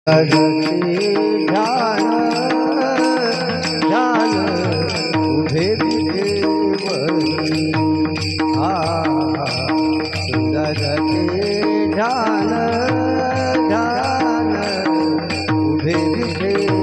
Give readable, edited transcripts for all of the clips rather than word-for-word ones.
करते ध्यान ध्यान उभे विठेवरी सुंदर ते ध्यान ध्यान उभे विठेवरी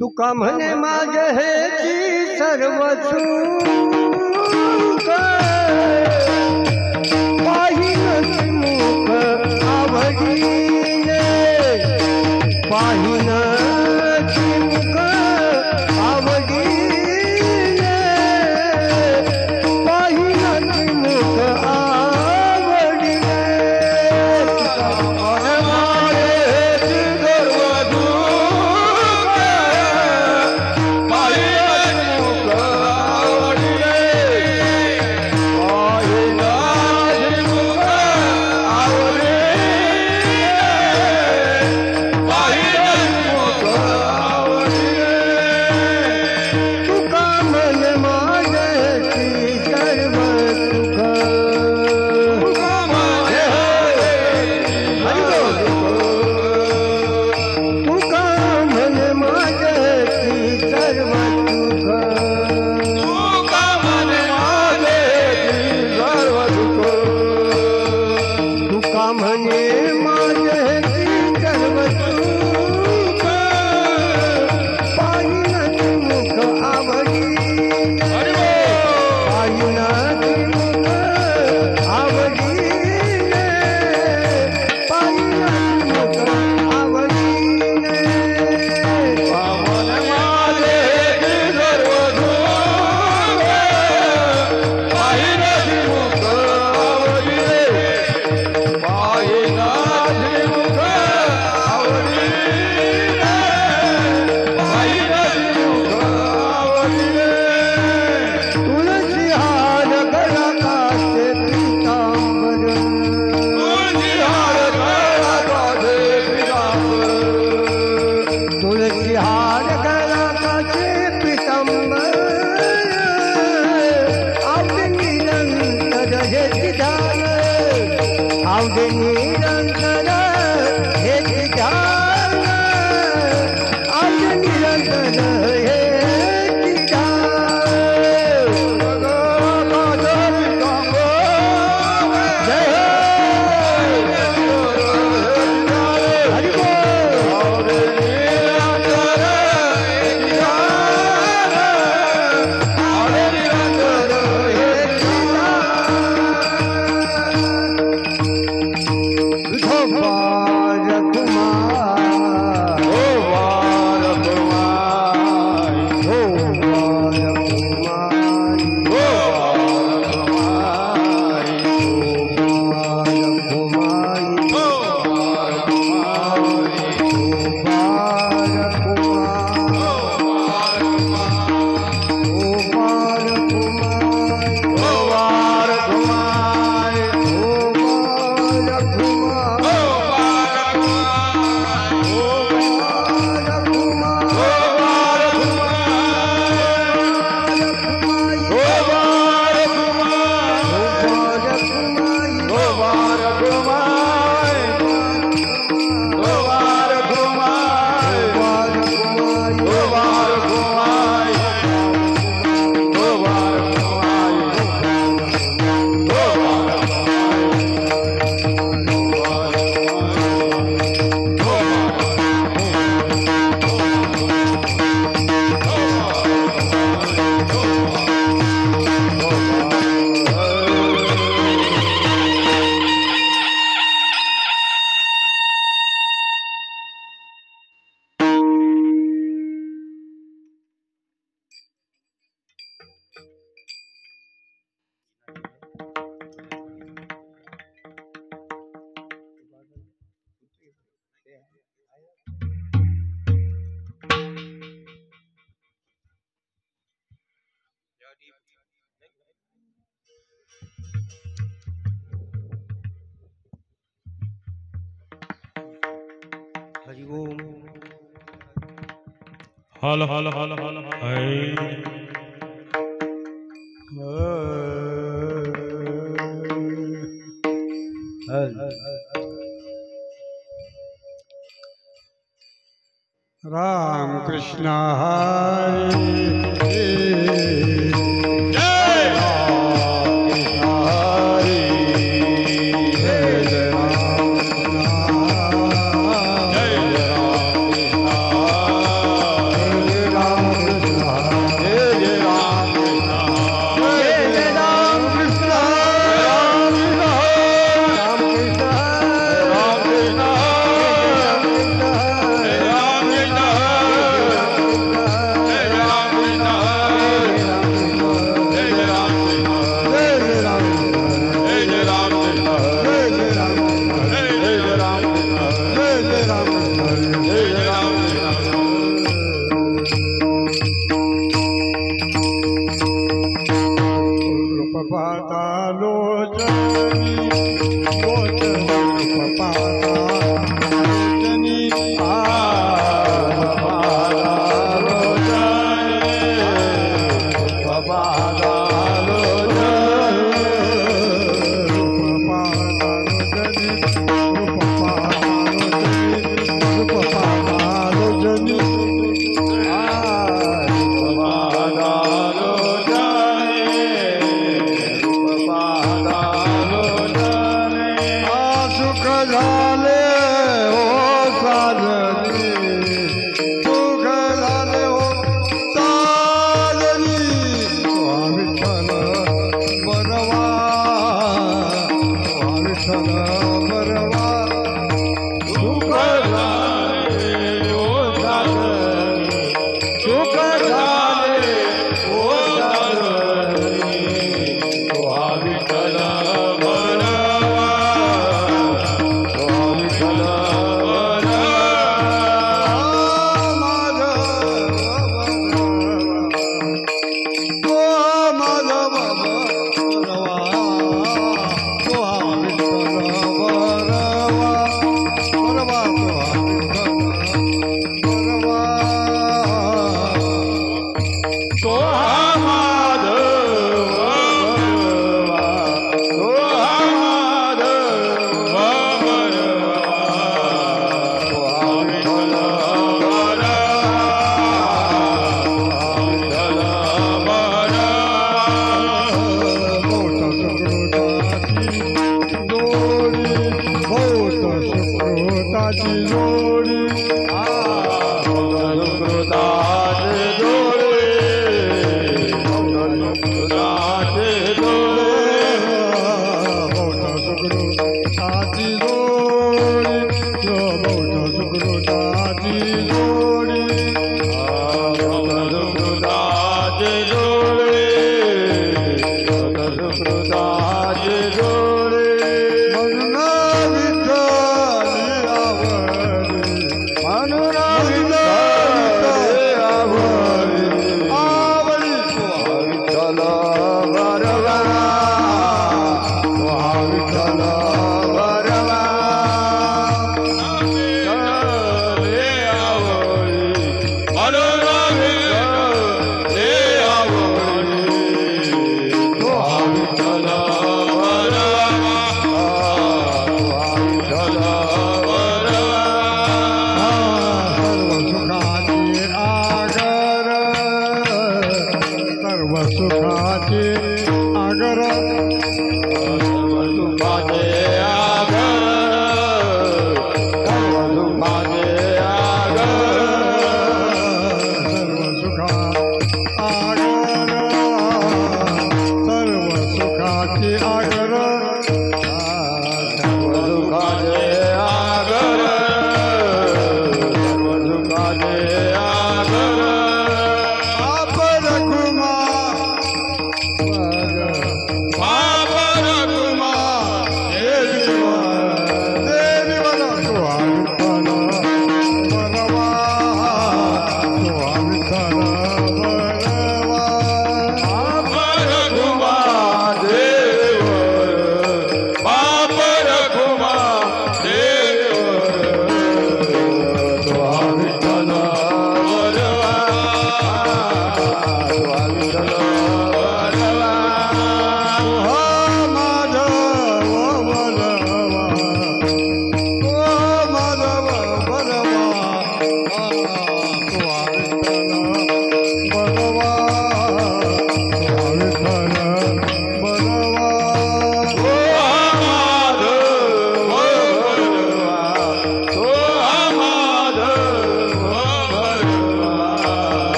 तुका म्हणे माझे हेची सर्व सुख पाहिन मुख आवडीने पाहिन मुख आवडीने हरि ओम हल हल हल हल राम कृष्ण हरे जय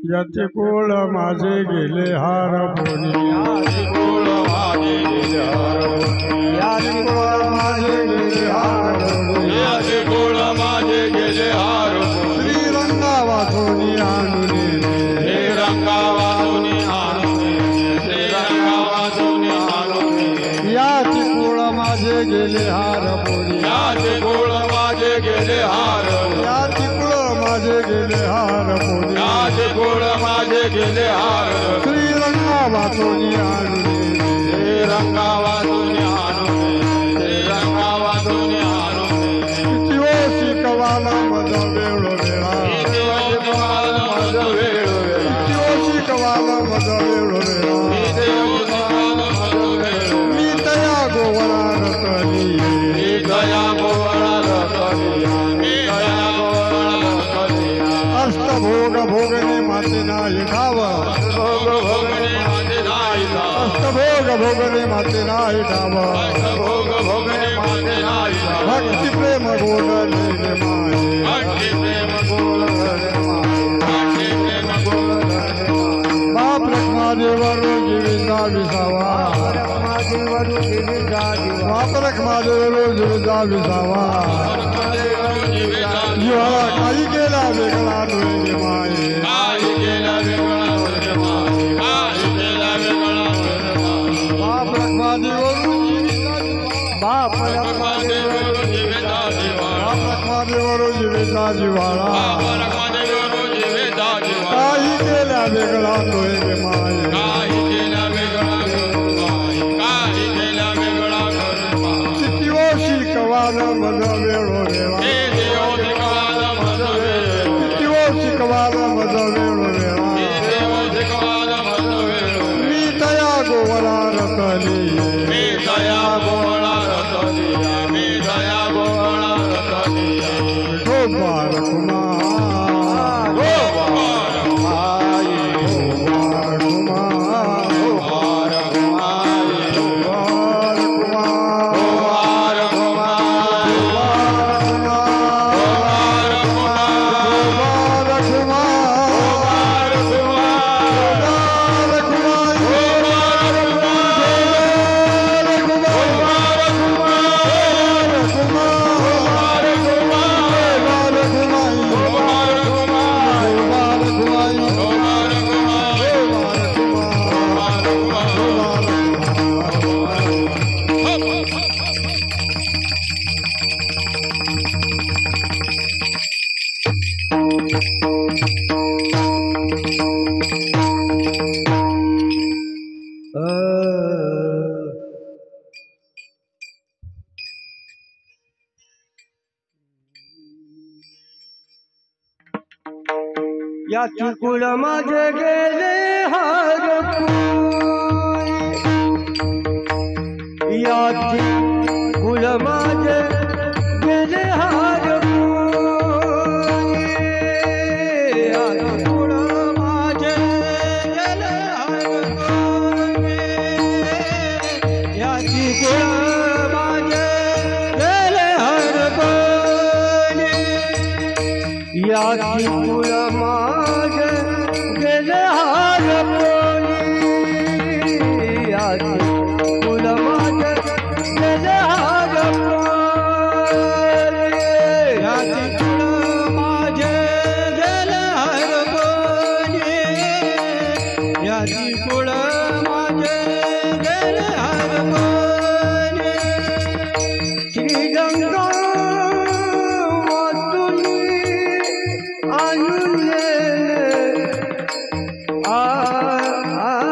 याचे कुळ माझे गेले हारपोनी याचे कुळ माझे गेले हारपोनी याचे कुळ माझे गेले हारपोनी याचे कुळ माझे गेले हारपोनी श्रीरंगा वाचोनी आणुनी हे रंगा वाचोनी आणुनी श्रीरंगा वाचोनी आणुनी याचे कुळ माझे गेले हारपोनी याचे कुळ माझे गेले हारपोनी याचे कुळ माझे गेले हारपोनी याचे कुळ माझे गेले हार श्रीरंगा वाचोनी आणुनी श्रीरंगा वाचोनी आणुनी श्रीरंगा वाचोनी आणुनी किती शिकवाला मज वेळो वेळा किती शिकवाला मज वेळो वेळा किती शिकवाला मज वेळो वेळा मी तया गोवरा रतली मी तया गोवरा रतली मी तया गोवरा रतली अष्टभोग भोगने माते नाही ठाव अष्टभोग भोगने माते नाही ठाव अष्टभोग भोगने माते नाही ठाव अष्टभोग भोगने माते नाही ठाव भक्ती प्रेम गोडले माये भक्ती प्रेम गोडले माये भक्ती प्रेम गोडले बाप रखमा देवर जीविता विसावा बाप रखमा देवर जीविता विसावा जीवाला काही केला वेगळा डोळे माये काही केला वेगळा डोळे माये काही केला वेगळा डोळे माये बाप रखमा देवर बाप रखमा देवर जीविता जीवाला बाप रखमा देवर जीविता जीवाला बाप रखमा देवर जीविता जीवाला काही केला वेगळा डोळे माये काही केला वेगळा डोळे माये काही केला वेगळा डोळे माये किती शिकवाला मज वेळो वेळा शिकवाला मज वेळो वेळा मी तया गोवरा रतली मी तया गोवरा रतली मी तया गोवरा रतली गोपाळ कुमार गोपाळ कुमार गोपाळ कुमार गोपाळ कुमार गोपाळ कुमार गोपाळ याची कुळ माझे गेले हारपोनी याची कुळ माझे गेले हारपोनी याची कुळ माझे गेले हारपोनी याची कुळ माझे गेले हारपोनी याची कुळ माझे गेले हारपोनी याची कुळ माझे गेले हारपोनी याची कुळ माझे गेले हारपोनी याची कुळ माझे गेले हारपोनी श्रीरंगा वाचुनी आणुनी आ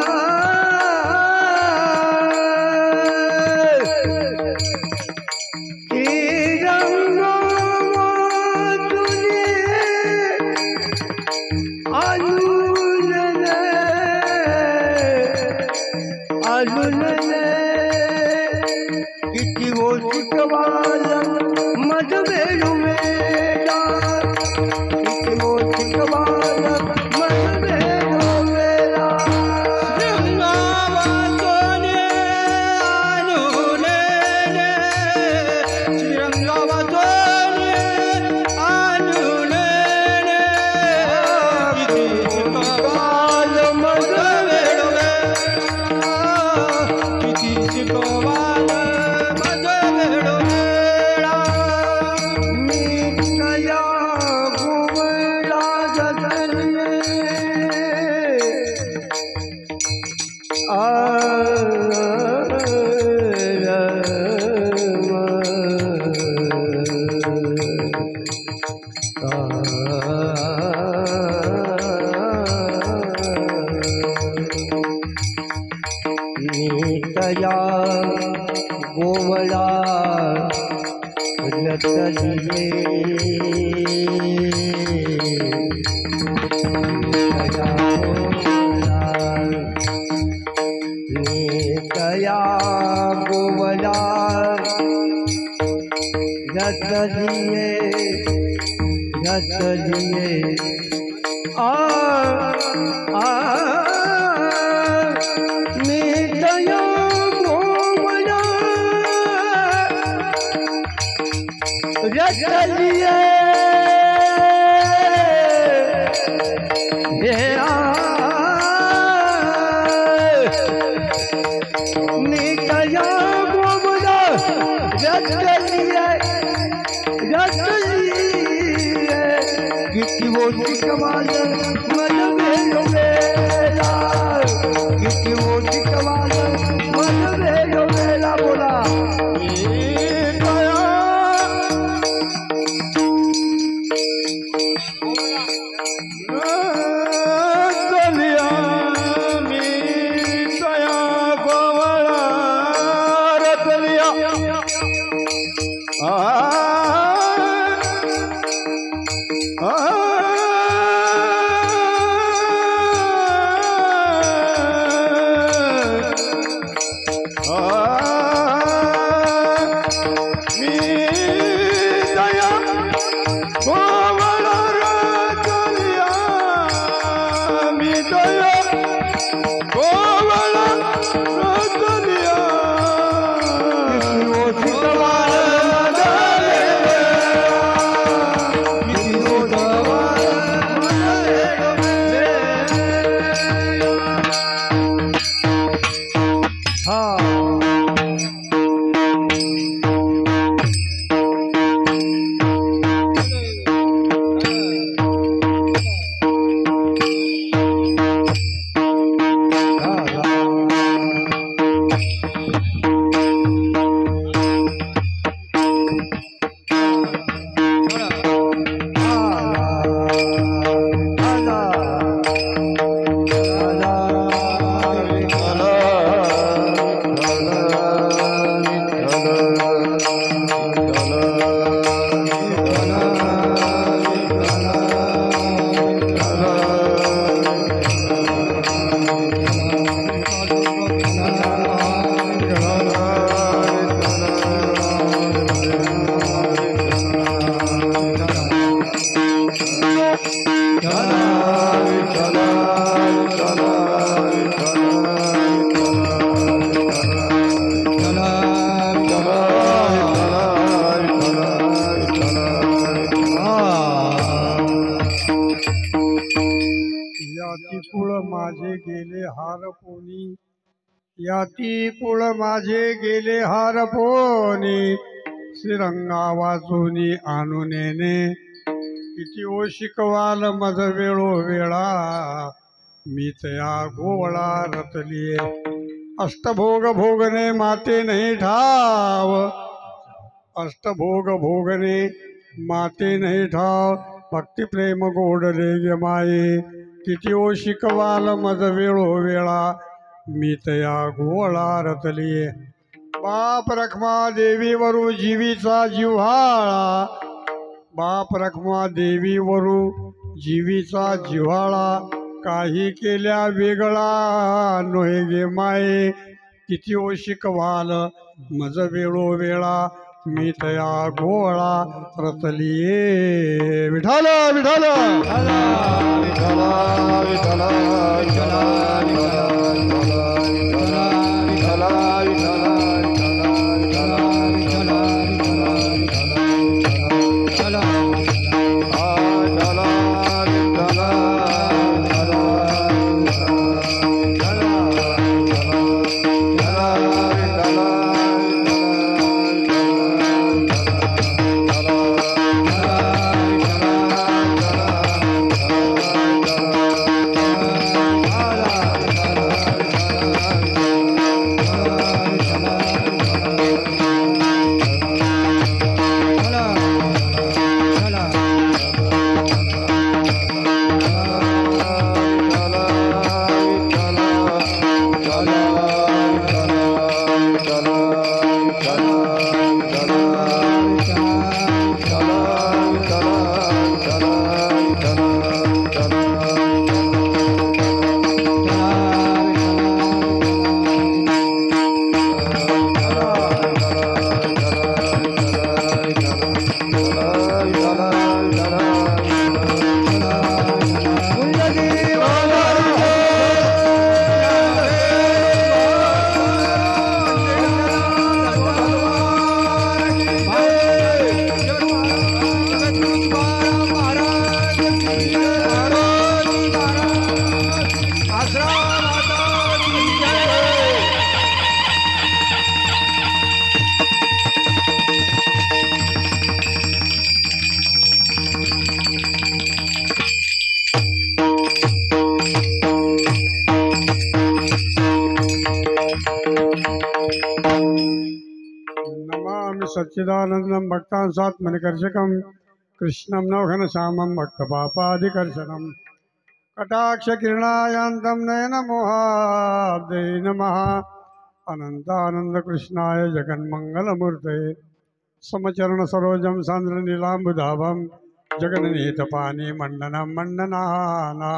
अजून किती हो शिकवाल मज वेळू वेळा किती हो शिकवाल मज वेळू वेळा श्रीरंगावाचोने आणूने श्रीरंगावाचोने आणूने किती शिकवाल मज वेळू वेळा किती शिकवाल मज वेळू वेळा मी कया गोवळा जगले तया गोवळा रतलिये तया गोवळा रतलिये रतलिये आ मी तया गोवळा रतलिये हे मी तया गोवळा रतलिये रतलिये किती वो शिकवाल मन वेळो वेळा किती वो शिकवाल मन वेळो वेळा बोला रतलिया मी तया गोवळा रतलिया मी दया गोवळा रतलिया मी दया गोवळा रतलिया याती कुळ माझे गेले हारपोनी याती कुळ माझे गेले हारपोनी श्रीरंगा वाचूनी आणूनेने किती ओ शिकवाल मज वेळो वेळा मी तया गोवळा रतलिये अष्टभोग भोगने माते नाही ठाव अष्टभोग भोगने माते नाही ठाव भक्ती प्रेम गोडले गे माये किती ओ शिकवाल मज वेळो वेळा मी तया गोवळा रतलिये बाप रखमा देवीवरू जीवीचा जिव्हाळा बाप रखमा देवीवरू जीवीचा जिव्हाळा काही केल्या वेगळा नोहे गे माये किती ओशिक वाल मज वेळो वेळा मी तया गोळा रतलिये विठाल विठाल सच्चिदानंदं भक्तांसात्मनिकर्षकं कृष्णं नवघनश्यामं भक्तपापादिकर्षणं कटाक्षकिरणायान्तं नयनमोहाब्दे नमः अनन्तानन्दकृष्णाय जगन्मङ्गलमूर्तये समचरणसरोजं सान्द्रनीलाम्बुधाभं जगन्नीतपानि मण्डनं मण्डनानां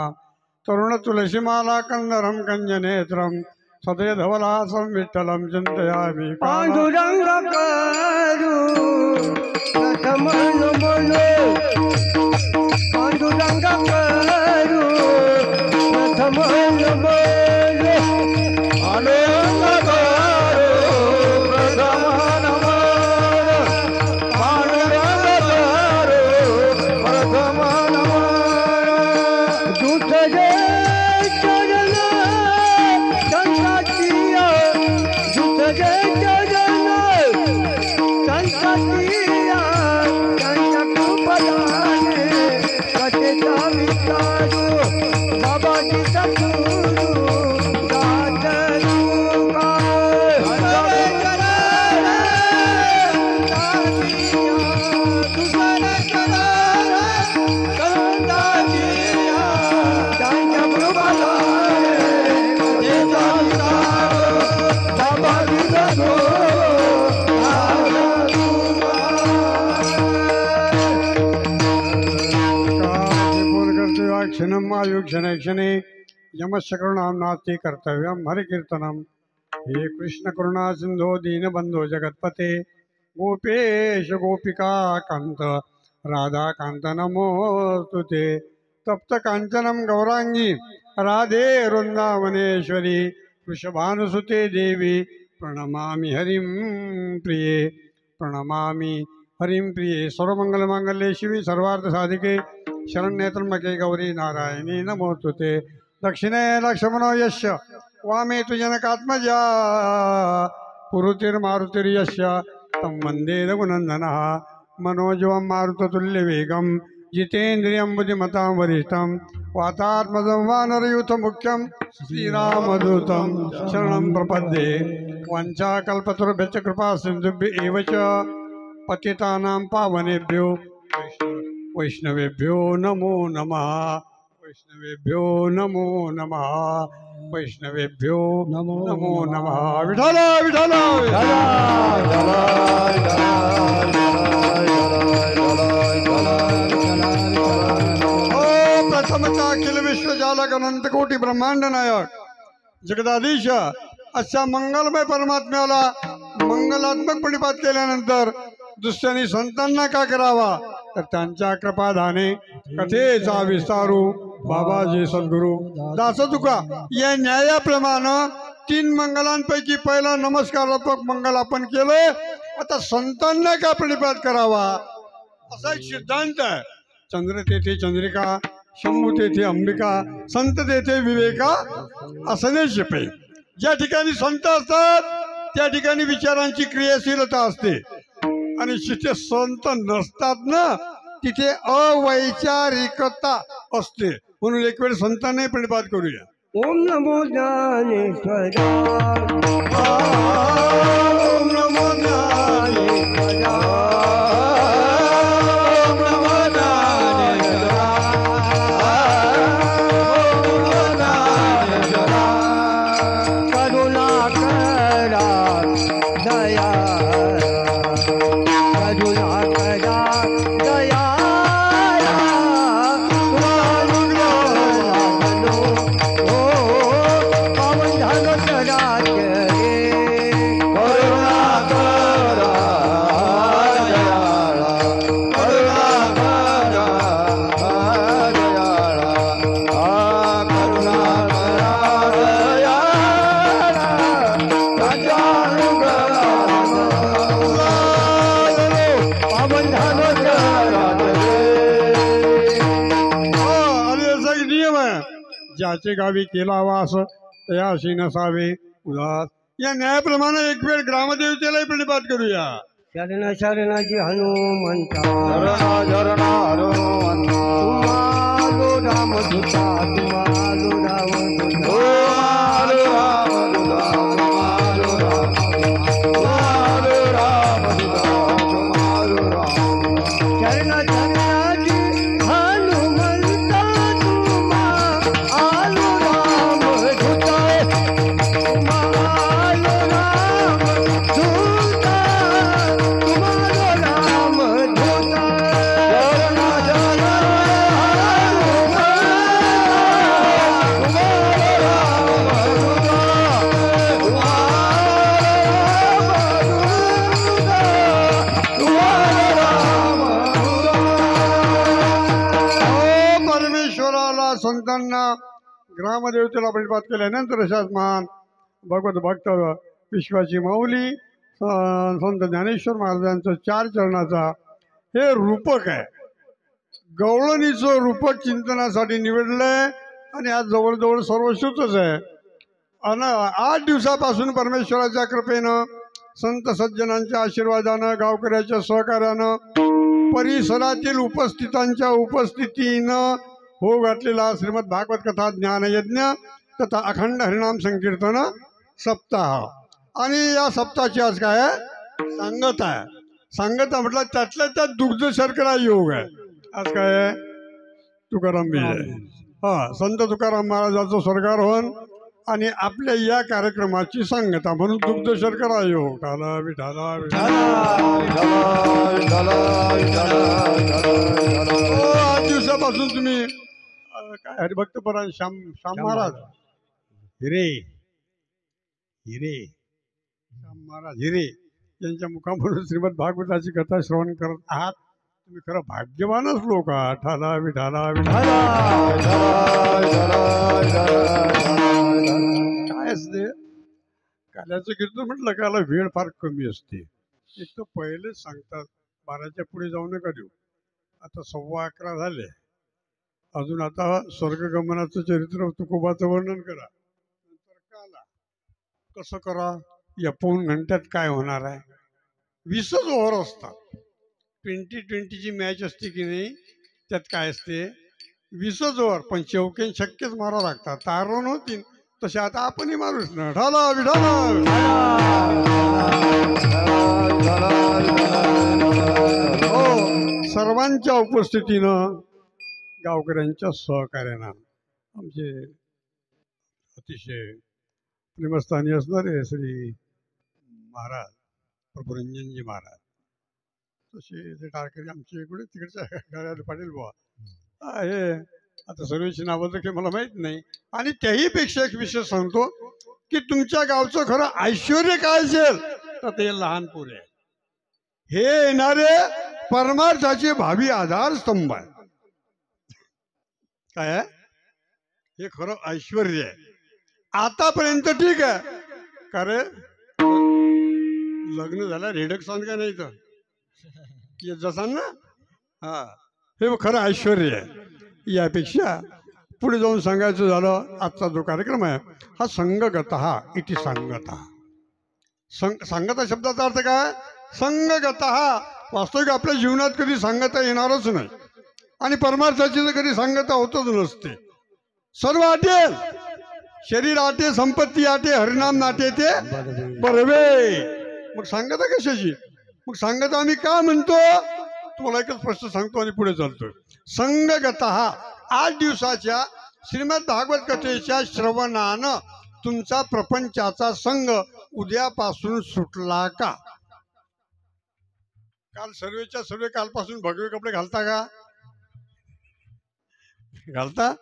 तरुणतुलसीमाला कन्दरं कञ्जनेत्रं सदयधवलासं विठ्ठलं चिन्तयामि पांडुरंग करू रथमन बोलो पांडुरंग करू रथमन बोलो आनंद करू रथमन बोलो पांडुरंग करू रथमन बोलो दूत जे चरण संसातिया दूत जे चरण संसातिया त्यांच्या कृपदाने कथेचा विचारू बाबाजी सद्गुरू साधू काय त्यांच्या कृपदाने कथेचा विचारू बाबाजी क्षणं आयु क्षणे क्षणे यमस्य करुणां नास्ति कर्तव्यं हरिकीर्तनं हे कृष्ण करुणा सिंधो दीनबंधो जगत्पते गोपेश गोपिका कांत राधाकांत नमोऽस्तु ते तप्त कांचनं गौरांगी राधे वृंदावनेश्वरी वृषभानुसुते देवी प्रणमामि हरिं प्रिये प्रणमामि हरिं प्रिये सर्वमंगलमांगल्ये शिवे सर्वार्थसाधिके शरण्ये त्र्यंबके गौरी नारायणी नमोस्तुते दक्षिणे लक्ष्मणो यस्य वामे तु जनकात्मजा पुरुतिर्मारुतिर्यस्य तं वन्दे रघुनन्दनः मनोजवं मारुततुल्यवेगं जितेन्द्रियं बुद्धिमतां वरिष्ठं वातात्मजं वानरयूथमुख्यं श्रीरामदूतं शरणं प्रपद्ये वञ्चाकल्पतरुभ्यश्च कृपासिन्धुभ्य एव च पतितानां पावनेभ्यो वैष्णवेभ्यो नमो नमः वैष्णवेभ्यो नमो नमः वैष्णवेभ्यो नमो नमः विठ्ठल विठ्ठल ओ प्रथमतः अखिल विश्वजालक अनंत कोटी ब्रह्मांड नायक जगदाधीश अशा मंगलमय परमात्म्याला मंगलात्मक प्रणिपात केल्यानंतर दुसऱ्यांनी संतांना का करावा तर त्यांच्या कृपाधाने कथेचा विस्तारू बाबाजी सद्गुरू दास तुका या न्यायाप्रमाणे 3 मंगलांपैकी पहिला नमस्कारात्मक मंगल आपण केलं. आता संतांना का प्रणिपात करावा असा एक सिद्धांत आहे. चंद्र तेथे चंद्रिका, शंभू तेथे अंबिका, संत तेथे विवेका असणे शिपे. ज्या ठिकाणी संत असतात त्या ठिकाणी विचारांची क्रियाशीलता असते आणि जिथे संत नसतात ना तिथे अवैचारिकता असते. म्हणून एक वेळ संतांनाही प्रणिपात करूया. ओम नमो ज्ञानेश्वरा ओम नमो ज्ञानेश्वरा ओम नमो ज्ञानेश्वरा करुणा करा दया करुणा करा दया ज्याचे गावी केला वास तयाशी नसावे उदास. या न्यायाप्रमाणे एक वेळ ग्रामदेवतेलाही प्रणिपात करूया. शरण शरणाची हनुमंता झरणा हनुमंता तुम्हालो रामदूता तुम्हालो रामदूता शरण शरणाची हनुमंता तुम्हालो रामदूता तुम्हालो रामदूता तुम्हालो रामदूता परमेश्वराला संतांना ग्रामदेवतेला प्रणिपात केल्यानंतर अशाच महान भगवत भक्त विश्वाची माऊली संत ज्ञानेश्वर महाराजांचं 4 चरणाचा हे रूपक आहे. गवळणीचं रूपक चिंतनासाठी निवडलंय आणि आज जवळजवळ सर्वश्रुतच आहे. आणि 8 दिवसापासून परमेश्वराच्या कृपेनं संत सज्जनांच्या आशीर्वादानं गावकऱ्याच्या सहकार्यानं परिसरातील उपस्थितांच्या उपस्थितीनं हो घातलेला श्रीमद भागवत कथा ज्ञानयज्ञ तथा अखंड हरिनाम संकीर्तन सप्ताह. आणि या सप्ताहाची आज काय आहे सांगत आहे. सांगता म्हटलं त्यातल्या त्यात दुग्ध शर्करा योग आहे. आज काय आहे तुकाराम विजय. संत तुकाराम महाराजांचं स्वर्गारोहण आणि आपल्या या कार्यक्रमाची सांगता म्हणून दुग्ध शर्करा योग. ठाला विठाला आठ दिवसापासून तुम्ही काय हरिभक्तपरायण श्याम महाराज हिरे श्याम महाराज हिरे यांच्या मुखामधून श्रीमद भागवताची कथा श्रवण करत आहात. तुम्ही खरं भाग्यवानच लोक आहात. ठाला विठाला काय असते काल्याचं कीर्तन म्हटलं काला वेळ फार कमी असते. एक तर पहिलेच सांगतात 12च्या पुढे जाऊ नका देऊ. आता 11:15 झाले. अजून आता स्वर्गगमनाचं चरित्र तुकोबाचं वर्णन करा. नंतर काला कसं करा. या 1.5 घंट्यात काय होणार आहे. 20च ओव्हर असतात. 20-20ची मॅच असते की नाही त्यात काय असते 20च ओव्हर. पण चौकेन शक्यच मारा लागतात. तारण होतील तसे आता आपणही मारूच ना. ढाला विढाला हो सर्वांच्या उपस्थितीनं गावकऱ्यांच्या सहकार्यानं आमचे अतिशय प्रेमस्थानी असणारे श्री महाराज प्रभुरंजनजी महाराज तसे ते टाळकरी आमचे इकडे तिकडच्या गाड्याला पाटील बुवा हे आता सर्वेची नावं तर काही मला माहीत नाही. आणि त्याही पेक्षा एक विषय सांगतो की तुमच्या गावचं खरं ऐश्वर काय असेल तर ते लहान पोरे आहे. हे येणारे परमार्थाचे भावी आधारस्तंभ आहे. काय आहे हे खरं ऐश्वर आहे. आतापर्यंत ठीक आहे का रे लग्न झालं रेडक सांग का नाही तर जसां ना हा हे खरं ऐश्वर आहे. यापेक्षा पुढे जाऊन सांगायचं झालं आजचा जो कार्यक्रम आहे हा संगगतः इति सांगता. सांगता शब्दाचा अर्थ काय संगगतः. वास्तविक आपल्या जीवनात कधी सांगता येणारच नाही आणि परमार्थाची तर कधी सांगता होतच नसते. सर्व आटेल शरीर आटे संपत्ती आटे हरिनाम नाटे ते बरवे. मग सांगता कशाची. मग सांगता आम्ही का म्हणतो तुम्हाला एकच प्रश्न सांगतो आणि पुढे चालतो. संगगतः 8 दिवसाच्या श्रीमद भागवत कथेच्या श्रवणानं तुमचा प्रपंचाचा संघ उद्यापासून सुटला का. काल सर्वेच्या सर्व कालपासून भगवे कपडे घालता का घालता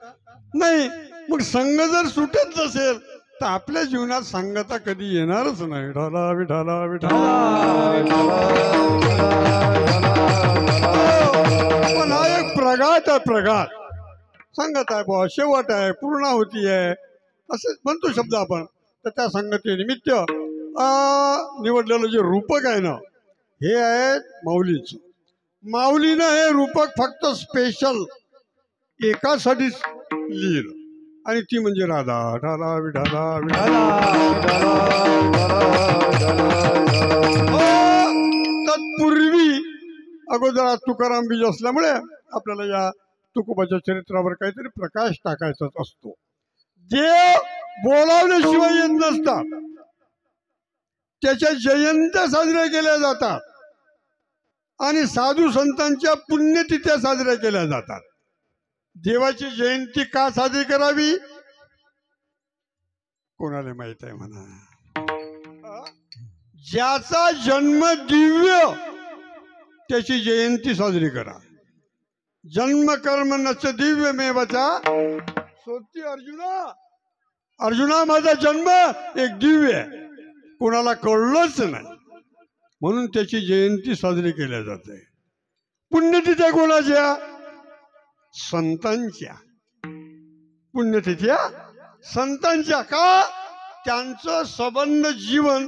नाही. मग संघ जर सुटत नसेल तर आपल्या जीवनात सांगता कधी येणारच नाही. विठाला विठाला विठाला. पण हा एक प्रघात आहे. प्रघात सांगत आहे बुवा शेवट आहे पूर्णाहुती आहे असं म्हणतो शब्द आपण. तर त्या संगतीनिमित्त निवडलेलं जे रूपक आहे ना हे आहे माऊलीचं. माऊलीनं हे रूपक फक्त स्पेशल एकासाठीच लिहिलं आणि ती म्हणजे राधा. विठाला विठाला तत्पूर्वी अगोदर तुकाराम बीज असल्यामुळे आपल्याला या तुकोबाच्या चरित्रावर काहीतरी प्रकाश टाकायचाच असतो. देव बोलावल्याशिवाय येत नसतात. त्याच्या जयंत्या साजऱ्या केल्या जातात आणि साधू संतांच्या पुण्यतिथ्या साजऱ्या केल्या जातात. देवाची जयंती का साजरी करावी कोणाला माहित आहे म्हणा. ज्याचा जन्म दिव्य त्याची जयंती साजरी करा. जन्म कर्म नच दिव्य मेवचा सोती अर्जुना माझा जन्म एक दिव्य आहे कोणाला कळलंच नाही म्हणून त्याची जयंती साजरी केल्या जाते. पुण्यतिथ्या कोणाच्या संतांच्या. पुण्यतिथ्या संतांच्या का त्यांचं सबंध जीवन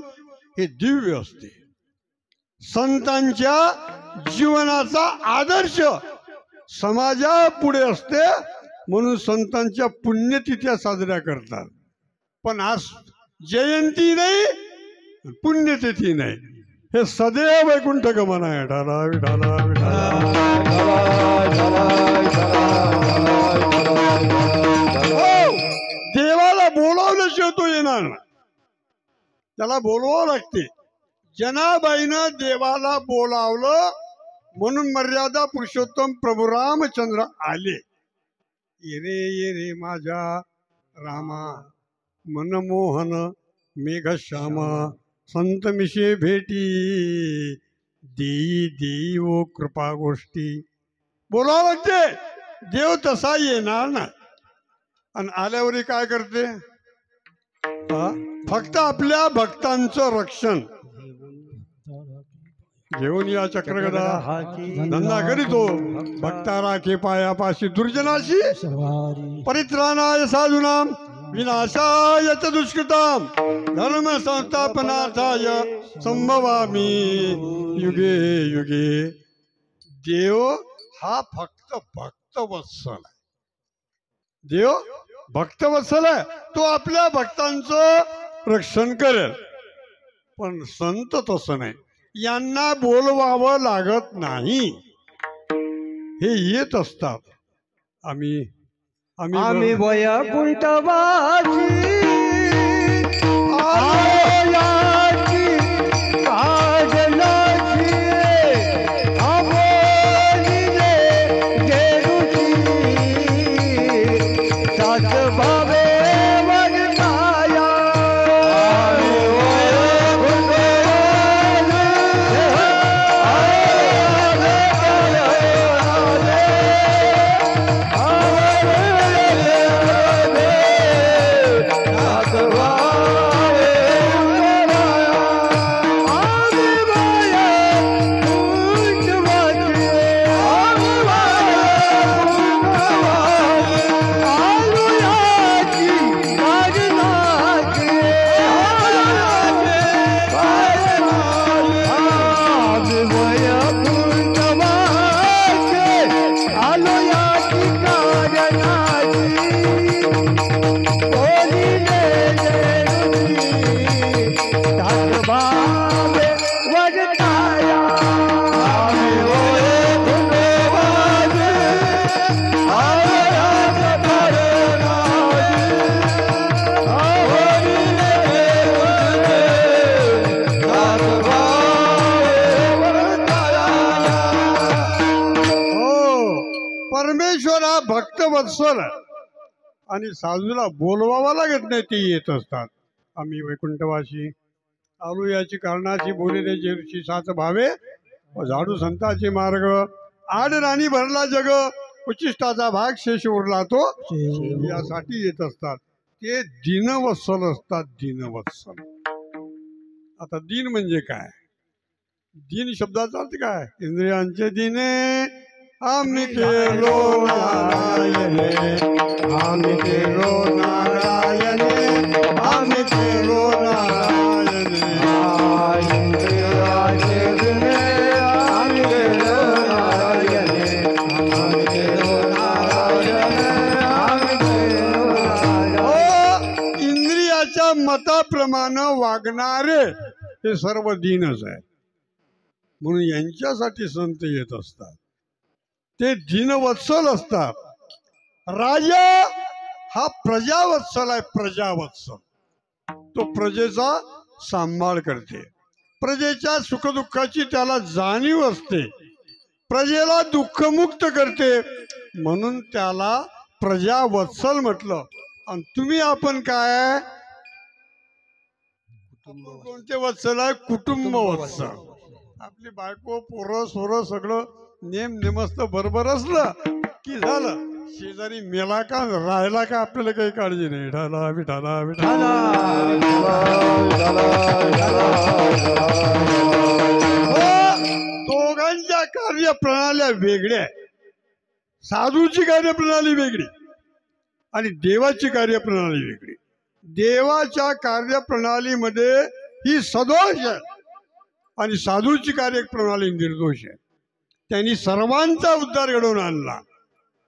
हे दिव्य असते. संतांच्या जीवनाचा आदर्श समाजापुढे असते म्हणून संतांच्या पुण्यतिथ्या साजऱ्या करतात. पण आज जयंती नाही पुण्यतिथी नाही हे सदैव वैकुंठ गमन आहे. ढाला विठाला देवाला बोलावल्याशिवाय तो येणार ना. त्याला बोलवावं लागते. जनाबाईनं देवाला बोलावलं म्हणून मर्यादा पुरुषोत्तम प्रभू रामचंद्र आले. ये रे माझ्या रामा मनमोहन मेघश्यामा संत मिशे भेटी देई देई ओ कृपा गोष्टी. बोलावं लागते. देव तसा येणार नाही. आणि आल्यावरही काय करते फक्त आपल्या भक्तांचं रक्षण घेऊन या चक्रगदा धंदा करीतो. भक्ता राखे पायापाशी दुर्जनाशी परित्राणाय साधूनाम विनाशाय च दुष्कृताम धर्म संस्थापनार्थाय संभवामी युगे युगे. देव हा फक्त भक्तवत्सल आहे. देव भक्तवत्सल आहे. तो आपल्या भक्तांचं रक्षण करेल. पण संत तसं नाही. यांना बोलवावं लागत नाही. हे येत असतात. आम्ही वैकुंठवासी वत्सल आहे आणि साधूला बोलवावा लागत नाही, ते येत असतात. आम्ही वैकुंठवासी आलो याची कारणाची बोलिले जे ऋषी साच भावे व झाडू संताचे मार्ग. आड राणी भरला जग उचिष्टाचा भाग शेष उरला तो यासाठी येत असतात. ते दीनवत्सल असतात, दीनवत्सल. आता दीन म्हणजे काय? दीन शब्दाचा अर्थ काय? इंद्रियांचे दिने आम्ही केलो नारायणे, आम्ही केलो नारायणे, आम्ही केलो नारायणे. इंद्रियाचे दिने आम्ही केलो नारायणे, आम्ही केलो नारायणे, आम्ही केलो नारायणे. हो, इंद्रियाच्या मताप्रमाणे वागणारे हे सर्व दीनच आहे. म्हणून यांच्यासाठी संत येत असतात. ते दीनवत्सल असतात. राजा हा प्रजावत्सल आहे, प्रजावत्सल. तो प्रजेचा सांभाळ करते, प्रजेच्या सुखदुःखाची त्याला जाणीव असते, प्रजेला दुःखमुक्त करते, म्हणून त्याला प्रजावत्सल म्हटलं. आणि तुम्ही आपण काय कोणते वत्सल आहे? कुटुंब वत्सल. आपली बायको पोरं सोरं सगळं नेम नेमस्त बरोबर असलं की झालं. शेजारी मेला का राहिला का आपल्याला काही काळजी नाही. विठाला विठाला विठाला. दोघांच्या कार्यप्रणाल्या वेगळ्या. साधूची कार्यप्रणाली वेगळी आणि देवाची कार्यप्रणाली वेगळी. देवाच्या कार्यप्रणालीमध्ये ही सदोष आहे आणि साधूची कार्यप्रणाली निर्दोष आहे. त्यांनी सर्वांचा उद्धार घडवून आणला.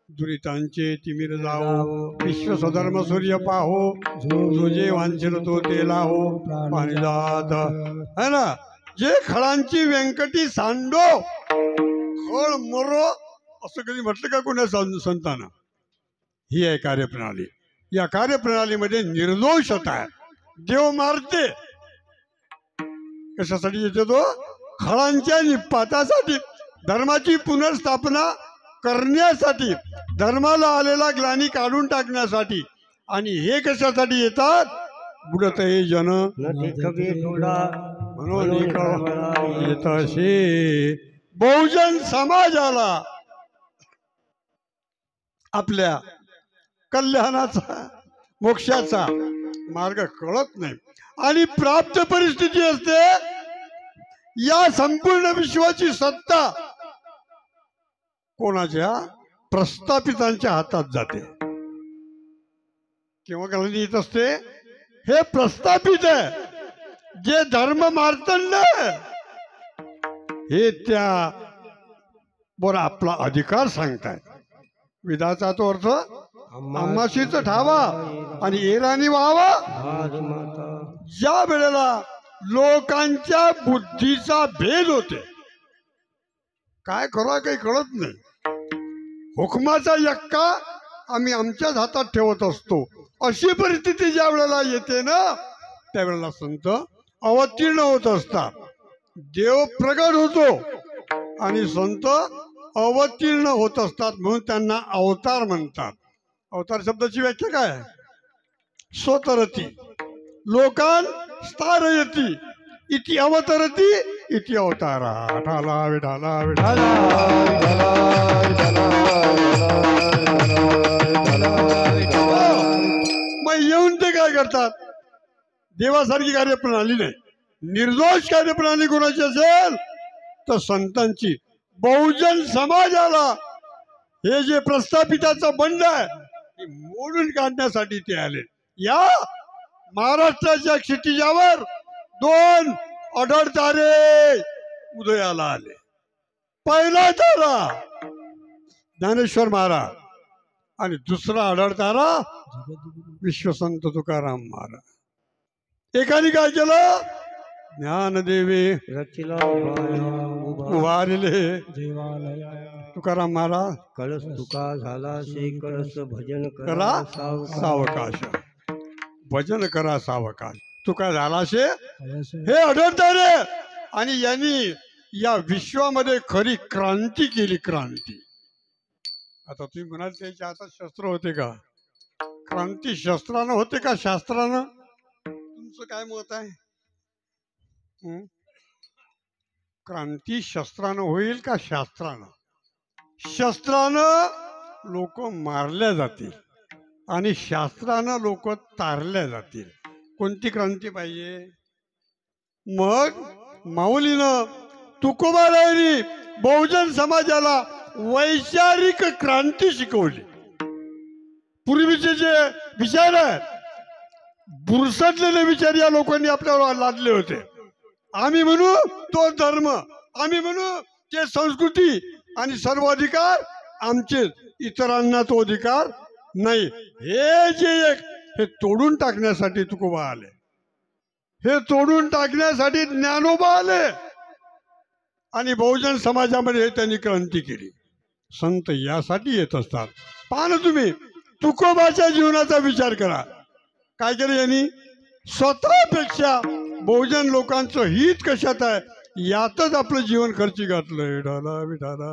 दुरितांचे तिमिर जाओ, विश्व स्वधर्म सूर्य पाहो, जो जे वांछेल तो ते लाहो, पाणी जात है ना. जे खळांची व्यंकटी सांडो, खळ मरो असं कधी म्हटलं का कोणा संतांना? ही आहे कार्यप्रणाली. या कार्यप्रणालीमध्ये निर्दोषता आहे. देव मारते कशासाठी येतो? तो खळांच्या निपातासाठी, धर्माची पुनर्स्थापना करण्यासाठी, धर्माला आलेला ग्लानी काढून टाकण्यासाठी. आणि हे कशासाठी येतात? बुडत हे जन म्हणून येत असे. बहुजन समाजाला आपल्या कल्याणाचा मोक्षाचा मार्ग कळत नाही आणि प्राप्त परिस्थिती असते. या संपूर्ण विश्वाची सत्ता कोणाच्या? प्रस्थापितांच्या हातात जाते. केव्हा कळणी येत असते? हे प्रस्थापित आहे, जे धर्म मार्तंड हे त्या बरं आपला अधिकार सांगतायत. विधाचा तो अर्थ आम्हाशीच ठावा आणि एरानी व्हावा. ज्या वेळेला लोकांच्या बुद्धीचा भेद होते, काय करा काही कळत नाही, हुकमाचा यक्का आम्ही आमच्याच हातात ठेवत असतो, अशी परिस्थिती ज्या वेळेला येते ना, त्यावेळेला संत अवतीर्ण होत असतात. देव प्रगट होतो आणि संत अवतीर्ण होत असतात, म्हणून त्यांना अवतार म्हणतात. अवतार शब्दाची व्याख्या काय? स्वतरती लोकान स्थारयती इति अवतरती इति अवतारा. ठाला विठाला विठाला. मग येऊन ते काय करतात? देवासारखी कार्यप्रणाली नाही, निर्दोष कार्यप्रणाली कोणाची असेल तर संतांची. बहुजन समाजाला हे जे प्रस्थापिताचं बंड आहे हे मोडून काढण्यासाठी ते आले. या महाराष्ट्राच्या क्षितिजावर 2 अढळ तारे उदयाला आले. पहिला तारा ज्ञानेश्वर महाराज आणि दुसरा अढळ तारा विश्वसंत तुकाराम महाराज. एकाने काय केलं? ज्ञानदेवे रचिला उभारले तुकाराम महाराज. कळस तुका झाला से कळस भजन करा सावकाश, भजन करा सावकाश. तुका झाला शे हे आढळतं रे. आणि यांनी या विश्वामध्ये खरी क्रांती केली. क्रांती आता तुम्ही म्हणाल त्याच्या हातात शस्त्र होते का? क्रांती शस्त्रानं होते का शास्त्रानं? तुमचं काय मत आहे? क्रांती शस्त्रानं होईल का शास्त्रानं? शस्त्रानं लोक मारल्या जातील आणि शास्त्रानं लोक तारल्या जातील. कोणती क्रांती पाहिजे? मग माऊलीनं तुकोबारायांनी बहुजन समाजाला वैचारिक क्रांती शिकवली. पूर्वीचे जे विचार आहेत, बुरसटलेले विचार या लोकांनी आपल्यावर लादले होते. आम्ही म्हणू तो धर्म, आम्ही म्हणू ते संस्कृती आणि सर्व अधिकार आमचे, इतरांना तो अधिकार नाही. हे जे एक हे तोडून टाकण्यासाठी तुकोबा आले, हे तोडून टाकण्यासाठी ज्ञानोबा आले आणि बहुजन समाजामध्ये त्यांनी क्रांती केली. संत यासाठी येत असतात. पहा ना तुम्ही, तुकोबाच्या जीवनाचा विचार करा. काय केलं यांनी? स्वतःपेक्षा बहुजन लोकांचं हित कशात आहे यातच आपलं जीवन खर्ची घातलंय. विठाला विठाला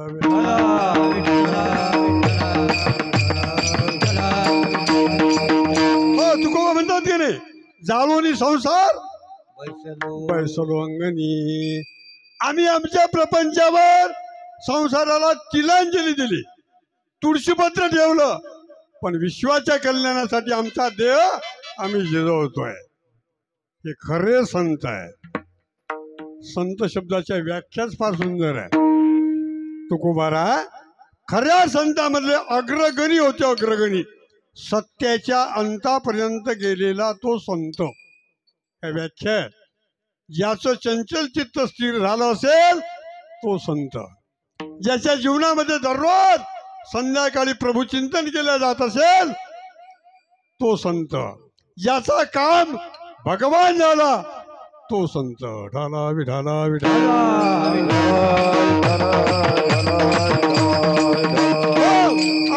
हो, तुकोबा म्हणतात की नाही, जाळोनी संसार बैसलो अंगणी. आम्ही आमच्या प्रपंचावर संसाराला तिलांजली दिली, तुळशीपत्र ठेवलं, पण विश्वाच्या कल्याणासाठी आमचा देह आम्ही जिजवतोय. हे खरे संत आहेत. संत शब्दाच्या व्याख्याच फार सुंदर आहे. तुकोबारा खऱ्या संतांमधले अग्रगणी होते. अग्रगणी, सत्याच्या अंतापर्यंत गेलेला तो संत. हे व्याख्या, ज्याचं चंचल चित्त स्थिर झालं असेल तो संत. ज्याच्या जीवनामध्ये दररोज संध्याकाळी प्रभुचिंतन केलं जात असेल तो संत. ज्याचा काम भगवान झाला तो संत. ढाला विढाला विढाला.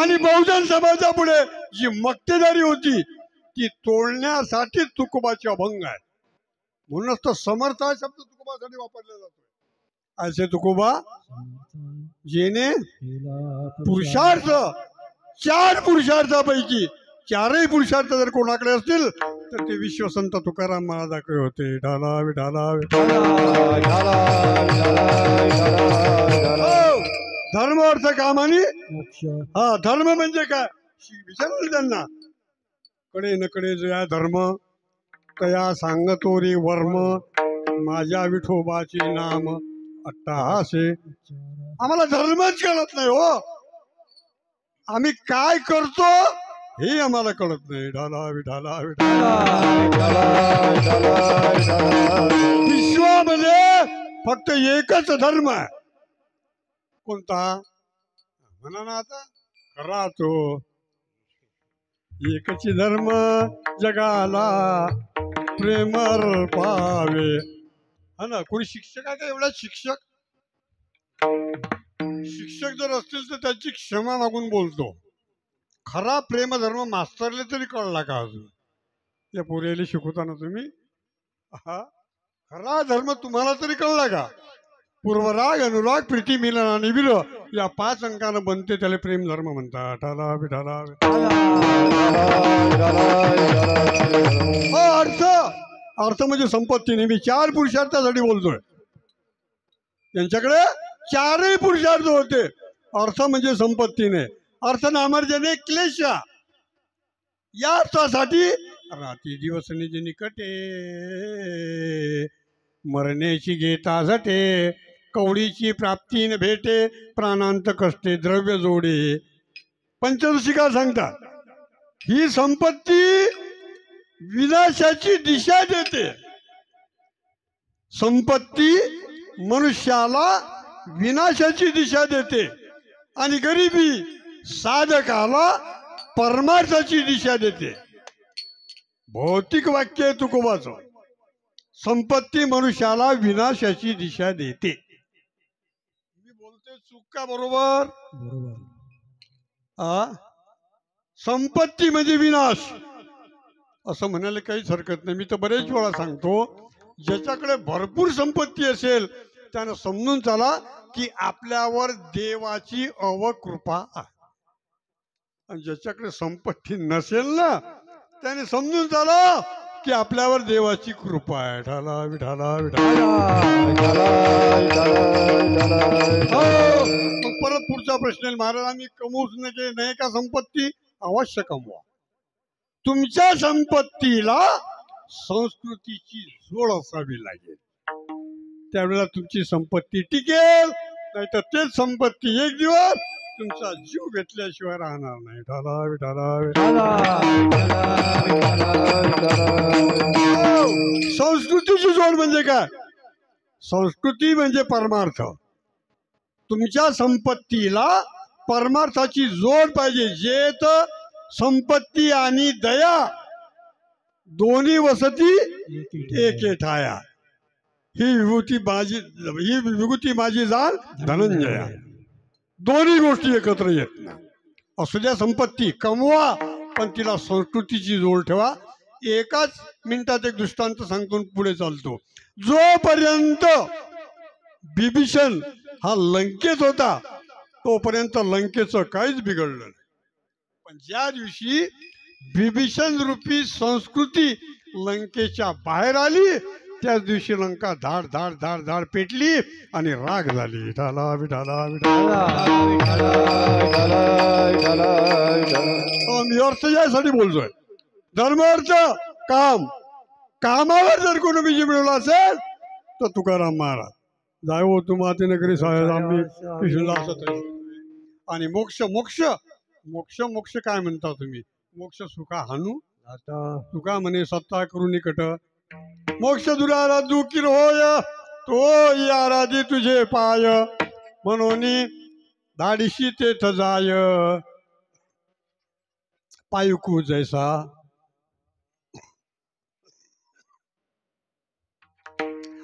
आणि बहुजन समाजापुढे जी मक्तेदारी होती ती तोडण्यासाठी तुकोबाचे अभंग आहे. म्हणूनच तो समर्थ हा शब्द तुकोबासाठी वापरला जातो. असे तुकोबा जेने पुरुषार्थ, 4 पुरुषार्थापैकी 4ही पुरुषार्थ जर कोणाकडे असतील तर ते विश्वसंत तुकाराम महाराजाकडे होते. ढाला विढाला. धर्म अर्थ काम आणि हा. धर्म म्हणजे काय विचारलं त्यांना. कडे न कडे जया धर्म तया सांगतो रे वर्म, माझ्या विठोबाचे नाम अट्टाहासे. आम्हाला धर्मच कळत नाही हो. आम्ही काय करतो हे आम्हाला कळत नाही. ढाला विढाला विश्वामध्ये फक्त एकच धर्म आहे. कोणता? म्हणा ना आता. खरा तो एकच धर्म जगाला प्रेमर पावे. हा ना. कोणी शिक्षक आहे का एवढा? शिक्षक जर असतील तर त्याची क्षमा मागून बोलतो. खरा प्रेम धर्म मास्तरले तरी कळला का अजून? या पोरेले शिकवताना तुम्ही हा खरा धर्म तुम्हाला तरी कळला का? पूर्वराग, अनुराग, प्रीती, मिलन आणि विरह या 5 अंकानं बनते, त्याला प्रेम धर्म म्हणतात. ढाला विढाला. अर्थ, अर्थ म्हणजे संपत्ती. नेहमी 4 पुरुषार्थासाठी बोलतोय. त्यांच्याकडे 4ही पुरुषार्थ होते. अर्थ म्हणजे संपत्तीने, अर्थ नामर्जने क्लेश. या अर्थासाठी रात्री दिवस निज निकटे, मरण्याची घेता झटे, कवडीची प्राप्ती न भेटे, प्राणांत कष्टे द्रव्य जोडे. पंचदशिका सांगतात ही संपत्ती विनाशाची दिशा देते. संपत्ती मनुष्याला विनाशाची दिशा देते आणि गरिबी साधकाला परमार्थाची दिशा देते. भौतिक वाक्य आहे तुकोबाचं. संपत्ती मनुष्याला विनाशाची दिशा देते. मी बोलते चूक का बरोबर? संपत्ती म्हणजे विनाश असं म्हणायला काहीच हरकत नाही. मी तर बरेच वेळा सांगतो, ज्याच्याकडे भरपूर संपत्ती असेल त्यानं समजून चला की आपल्यावर देवाची अवकृपा आहे. आणि ज्याच्याकडे संपत्ती नसेल ना त्याने समजून चाला की आपल्यावर देवाची कृपा आहे. विठाला विठाला विठाला. हो, मग परत पुढचा प्रश्न आहे, महाराज आम्ही कमवूच नाही का संपत्ती? अवश्य कमवा. तुमच्या संपत्तीला संस्कृतीची जोड असावी लागेल, त्यावेळेला तुमची संपत्ती टिकेल. नाहीतर तेच संपत्ती एक दिवस तुमचा जीव घेतल्याशिवाय राहणार नाही. विठाला विठाला. संस्कृतीची जोड म्हणजे काय? संस्कृती म्हणजे परमार्थ. तुमच्या संपत्तीला परमार्थाची जोड पाहिजे. जे तर संपत्ती आणि दया दोन्ही वसती एके ठाया. ही विभूती माझी जाण धनंजया. दोन्ही गोष्टी एकत्र येत नाही. असू द्या संपत्ती कमवा, पण तिला संस्कृतीची जोड ठेवा. एकाच मिनिटात एक दृष्टांत सांगतो पुढे चालतो. जोपर्यंत बिभीषण हा लंकेत होता तोपर्यंत लंकेचं काहीच बिघडलं नाही. पण ज्या दिवशी बिभीषण रूपी संस्कृती लंकेच्या बाहेर आली त्याच दिवशी लंका धाड धाड धाड धाड पेटली आणि राग झाली. विठाला विठाला मी अर्थ यासाठी बोलतोय. धर्म अर्थ काम. कामावर जर कोणी विजय मिळवला असेल तर तुकाराम महाराज जाय हो तू माते नगरी साहेब आम्ही आणि मोक्ष मोक्ष मोक्ष मोक्ष काय म्हणता तुम्ही? मोक्ष सुखा हानू तुका म्हणे सत्ता करून निकट. मोक्ष दुरारा दुखीर होय तो आराधी तुझे पाय म्हणून धाडीशी तेथ जाय पायुकू जैसा.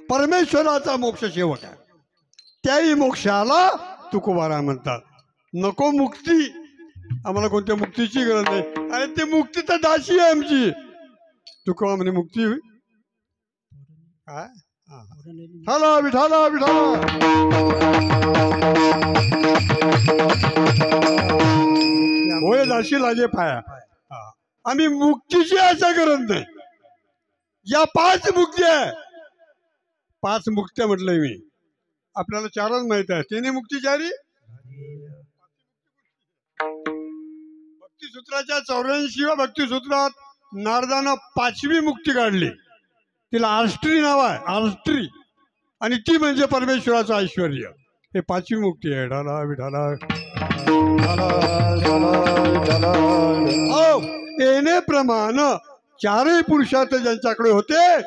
परमेश्वराचा मोक्ष सेवक आहे. त्याही मोक्षाला तुकोबारा म्हणतात. नको मुक्ती, आम्हाला कोणत्या मुक्तीची गरज नाही. अरे ती मुक्ती तर दासी आहे आमची. तुकोबा म्हणे मुक्ती काय? ठाला विठाला विठाला. होय दाशी लागे पाया. आम्ही मुक्तीची आशा करत नाही. या 5 मुक्ती आहे. 5 मुक्त्या म्हटलंय मी. आपल्याला 4च माहित आहे. 3 मुक्ती चारी. भक्तिसूत्राच्या 84व्या भक्तिसूत्रात नारदानं 5वी मुक्ती काढली. तिला आष्टी नाव आहे. आष्टी. आणि ती म्हणजे परमेश्वराचं ऐश्वर. हे 5वी मुक्ती आहे. ढाला विठाला. येणेप्रमाणे 4ही पुरुषार्थ ज्यांच्याकडे होते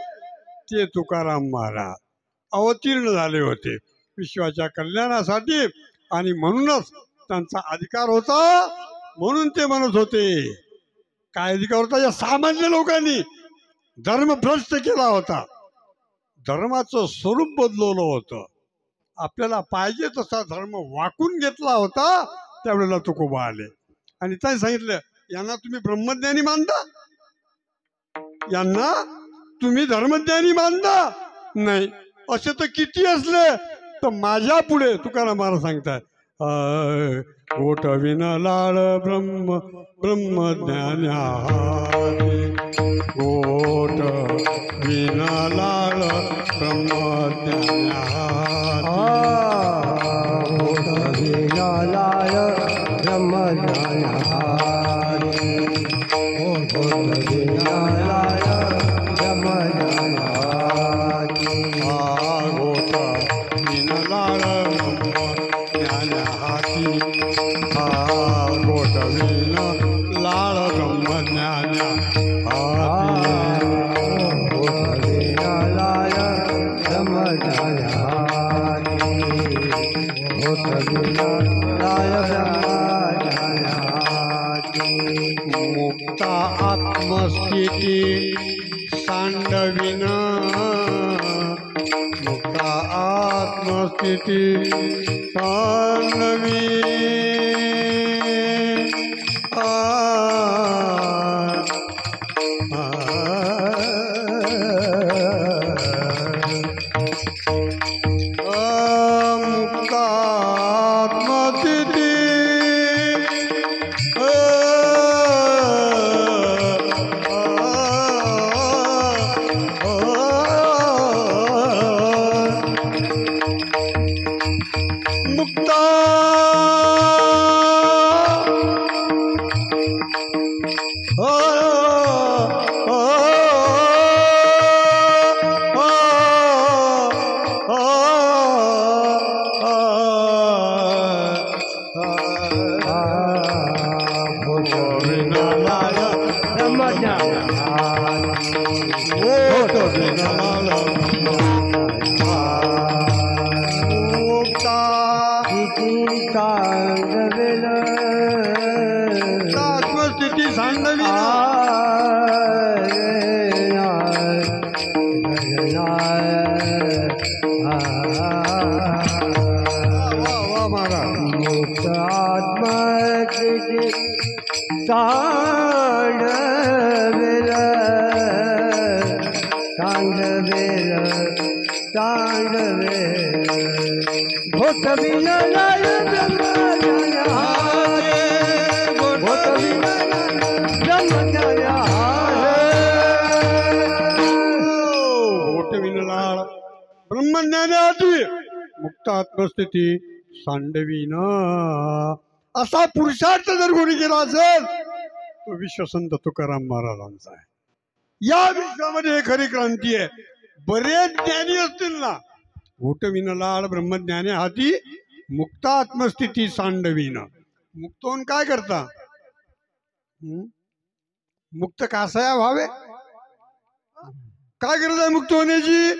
ते तुकाराम महाराज अवतीर्ण झाले होते विश्वाच्या कल्याणासाठी. आणि म्हणूनच त्यांचा अधिकार होता. म्हणून ते म्हणत होते. काय अधिकार होता? या सामान्य लोकांनी धर्म भ्रष्ट केला होता. धर्माचं स्वरूप बदलवलं होतं. आपल्याला पाहिजे तसा धर्म वाकून घेतला होता. त्यावेळेला तुकोबा आले आणि त्यांनी सांगितलं यांना तुम्ही ब्रह्मज्ञानी मानता, यांना तुम्ही धर्मज्ञानी मानता नाही. असे तर किती असले तर माझ्या पुढे तुकाराम महाराज सांगतात ओठ विन लाळ ब्रह्म ब्रह्मज्ञान्या ओठ विन लाळ ब्रह्मज्ञान्या ओठ विन लाळ ब्रह्मज्ञान्या ओठ विन लाळ ब्रह्मज्ञान्या ओठ विन लाळ ब्रह्मज्ञान्या गोट विन लाळ ब्रह्मज्ञान्या ओठ विन लाळ ब्रह्मज्ञान्या ओठ विन लाळ ब्रह्मज्ञान्या मुक्ता आत्मस्थिती सांडविन मुक्ता आत्मस्थिती सांडवी मुक्ता आत्मस्थिती वा महाराज. मुक्त आत्मकीची सांडवेल सांडवेल सांडवेल घोट विनलाय ब्रह्मज्ञान हारे घोट विनलाय ब्रह्मज्ञान घोट विनलाळ ब्रह्मज्ञानाची मुक्त आत्मस्थिती सांडवीन असा पुरुषार्थ जर कोणी केला असेल तो विश्वसंत तुकाराम महाराजांचा आहे. या विश्वामध्ये एक खरी क्रांती आहे. बरेच ज्ञानी असतील ना, घोट विनलाळ ब्रह्मज्ञाने हाती मुक्त आत्मस्थिती सांडवीन. मुक्त होऊन काय करता? मुक्त कासाया व्हावे. काय गरज आहे मुक्त होण्याची?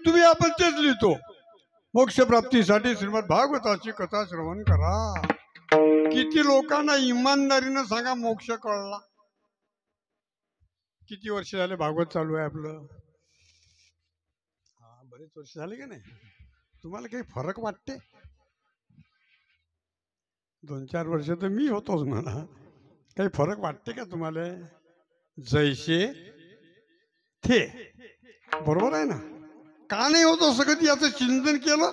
तुम्ही आपण तेच लिहितो. मोक्ष प्राप्तीसाठी श्रीमद भागवताची कथा श्रवण करा. किती लोकांना इमानदारीनं सांगा मोक्ष कळला? किती वर्ष झाले भागवत चालू आहे आपलं? बरेच वर्ष झाले का नाही? तुम्हाला काही फरक वाटते? 2-4 वर्ष तर मी होतोच म्हणा. काही फरक वाटते का तुम्हाला? जैसे थे बरोबर आहे ना? का नाही होत असं? कधी याचं चिंतन केलं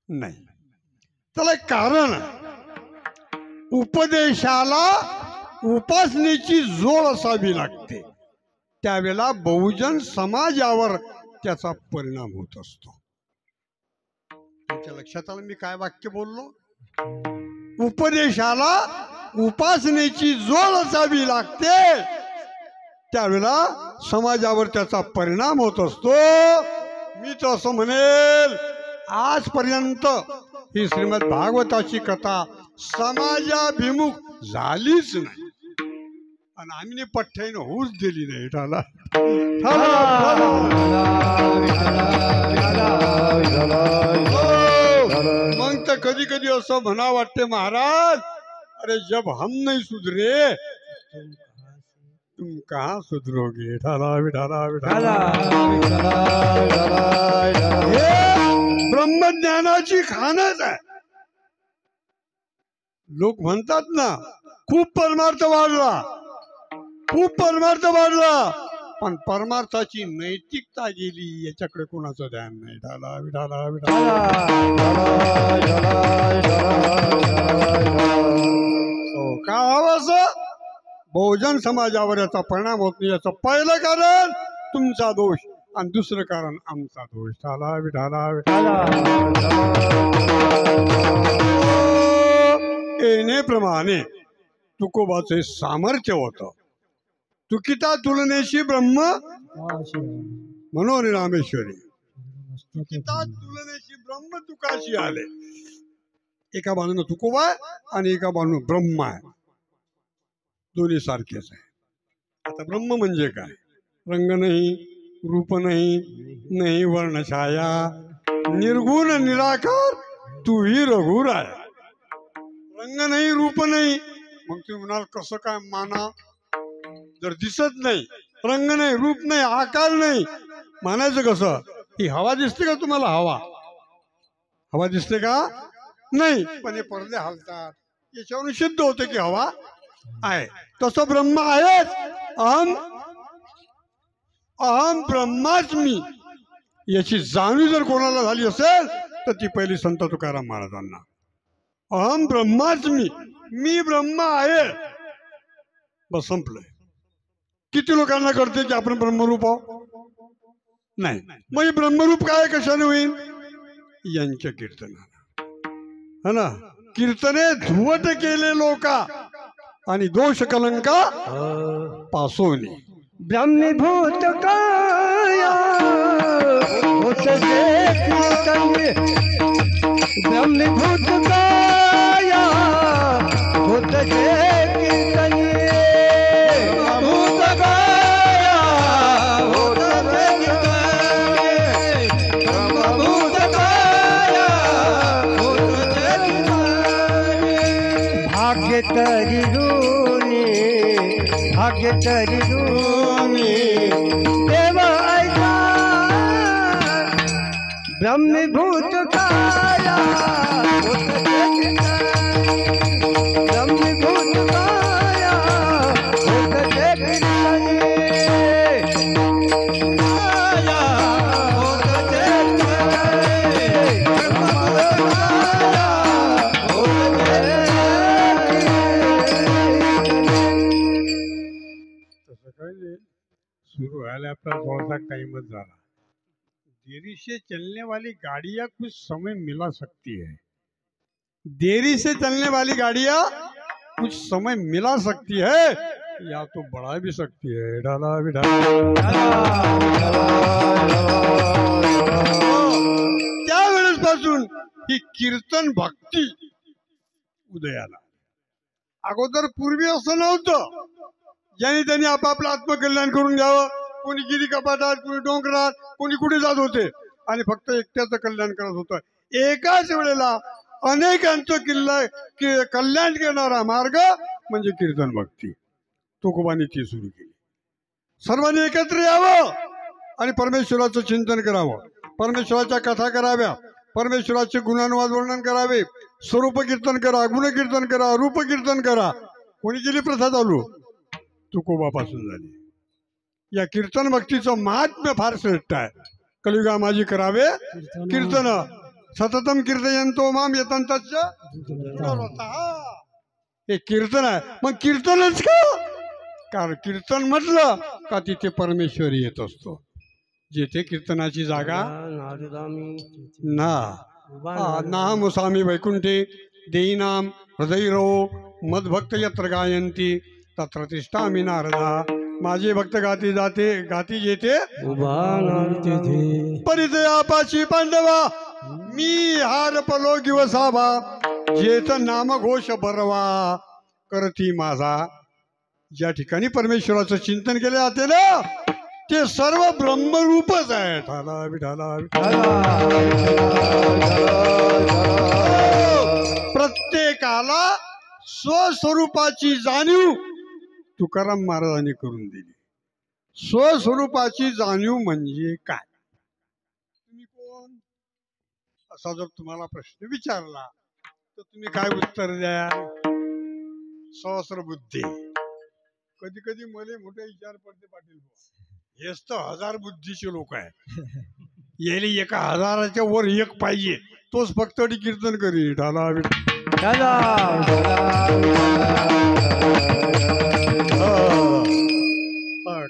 नाही? त्याला एक कारण. उपदेशाला उपासनेची जोड असावी लागते. त्यावेळेला बहुजन समाजावर त्याचा परिणाम होत असतो. तुमच्या लक्षात आलं मी काय वाक्य बोललो? उपदेशाला उपासनेची जोड असावी लागते. त्यावेळेला समाजावर त्याचा परिणाम होत असतो. मी तर असं म्हणेल, आजपर्यंत ही श्रीमद भागवताची कथा समाजाभिमुख झालीच नाही आणि आम्ही पठ्ठ्यानं होऊच दिली नाही. मग तर कधी कधी असं म्हणा वाटते, महाराज अरे जब हम नहीं सुधरे तुम कहाँ सुधरोगे? हे ब्रह्मज्ञानाची खाणच आहे. लोक म्हणतात ना, खूप परमार्थ वाढला, खूप परमार्थ वाढला, पण परमार्थाची नैतिकता गेली याच्याकडे कोणाचं ध्यान नाही. का हवं असं? बहुजन समाजावर याचा परिणाम होत नाही. याचं पहिलं कारण तुमचा दोष आणि दुसरं कारण आमचा दोष. येण्याप्रमाणे तुकोबाचे सामर्थ्य होतं. तुकिता तुलनेशी ब्रह्म मनोनी रामेश्वरी. तुकिता तुलनेशी ब्रह्म तुकाशी आले. एका बाजूने तुकोबा आणि एका बाजूने ब्रह्म आहे. दोन्ही सारखेच आहे. आता ब्रह्म म्हणजे काय? रंग नाही, रूप नाही, नाही वर्णछाया, निर्गुण निराकार, तू ही रघुर आहे. रंग नाही, रूप नाही. मग तुम्ही म्हणाल कसं काय माना? जर दिसत नाही, रंग नाही, रूप नाही, आकार नाही, मानायचं कसं? ही हवा दिसते का तुम्हाला? हवा दिसते का? नाही. पण हे पडदे हलतात, याच्यावरून सिद्ध होते की हवा आहे. तसं ब्रह्म आहेच. अहम ब्रह्माच मी याची जाणीव जर कोणाला झाली असेल तर ती पहिली संत तुकाराम महाराजांना. अहम ब्रह्माच मी ब्रह्म आहे, बस संपलंय. किती लोकांना कळते की आपण ब्रह्मरूप आहोत? नाही. मग ब्रह्मरूप काय कशाने होईल? यांच्या कीर्तनाला, है ना? कीर्तने धुवट केले लोका आणि दोष कलंका पासोनी. ब्रह्मीभूत काया होत जे कीर्तन, ब्रह्मीभूत काया होत जे कीर्तन, भूत काया होत जे कीर्तन, ब्रह्मभूत काया होत जे कीर्तन. भाग्य तरी भाग्य तरी देवा ब्रह्मीभूत काया होत जगताई, ब्रह्मीभूत काया होत जगताई, काया होत जगताई, ब्रह्मभूत काया होत जगताई. तसं काही नाही, सुरू व्हायला आपला थोडासा टाइमच झाला. देरी से चलने वाली गाड़ियां कुछ समय मिला सकती है, देरी से चलने वाली गाड़ियां कुछ समय मिला सकती है या तो बढ़ा भी सकती है. ढाला भी त्यावेळेस पासून ही कीर्तन भक्ती उदयाला. अगोदर पूर्वी असं नव्हतं. ज्याने त्यांनी आपापलं आत्मकल्याण करून घ्यावं. कोणी गिरी कपाटात, कोणी डोंगरात, कोणी कुठे जात होते आणि फक्त एकट्याचं कल्याण करत होतं. एकाच वेळेला अनेकांचं कल्याण करणारा मार्ग म्हणजे कीर्तन भक्ती. तुकोबांनी ती सुरू केली. सर्वांनी एकत्र यावं आणि परमेश्वराचं चिंतन करावं, परमेश्वराच्या कथा कराव्या, परमेश्वराचे गुणानुवाद वर्णन करावे, स्वरूप कीर्तन करा, गुण कीर्तन करा, रूप कीर्तन करा. कोणी केली प्रथा चालू? तुकोबापासून झाली. या कीर्तन भक्तीचं महात्म्य फार श्रेष्ठ आहे. कलियुगा माझी करावे कीर्तन, सततम कीर्तयंतो माम यतंतच्च. हे कीर्तन आहे. मग कीर्तनच का? कारण कीर्तन म्हटलं का तिथे परमेश्वर येत असतो. जिथे कीर्तनाची जागा नाम स्वामी वैकुंठे देईनाम हृदयरो मद्भक्त यत्र गायंती तत्र तिष्ठामि नारदा. माझे भक्त गाती जाते गाती येते परिचयापाशी पांडवा. मी हार पलो गिवसावा जेथ नाम घोष बरवा करती माझा. ज्या ठिकाणी परमेश्वराचं चिंतन केले जाते ना ते सर्व ब्रह्मरूपच आहे. ठाला विठाला प्रत्येकाला स्वस्वरूपाची जाणीव तुकाराम महाराजांनी करून दिली. स्वस्वरूपाची जाणीव म्हणजे काय? तुम्ही कोण असा जर तुम्हाला प्रश्न विचारला तर तुम्ही काय उत्तर द्या? सहस्र बुद्धी. कधी कधी मला मोठे विचार पडते, पाटील हेच तर 1000 बुद्धीचे लोक आहेत. यायला 1000च्या वर एक पाहिजे, तोच फक्त कीर्तन करी. ढाला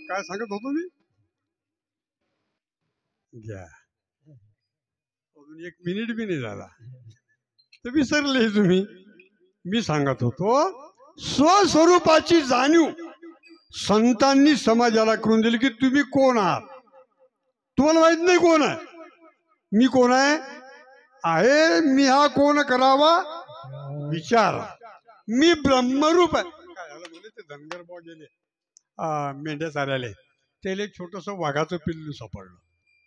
काय सांगत होतो मी? घ्या, अजून 1 मिनिट बी नाही झाला तर विसरले तुम्ही. मी सांगत होतो स्वस्वरूपाची जाणीव संतांनी समाजाला करून दिली की तुम्ही कोण आहात. तुम्हाला माहित नाही कोण आहे. मी कोण आहे मी हा कोण करावा विचार. मी ब्रह्मरूप आहे. काय झालं बोले ते धनगर बॉ गेले मेंढ्या चारायला. त्याला एक छोटस वाघाचं पिल्लू सापडलं.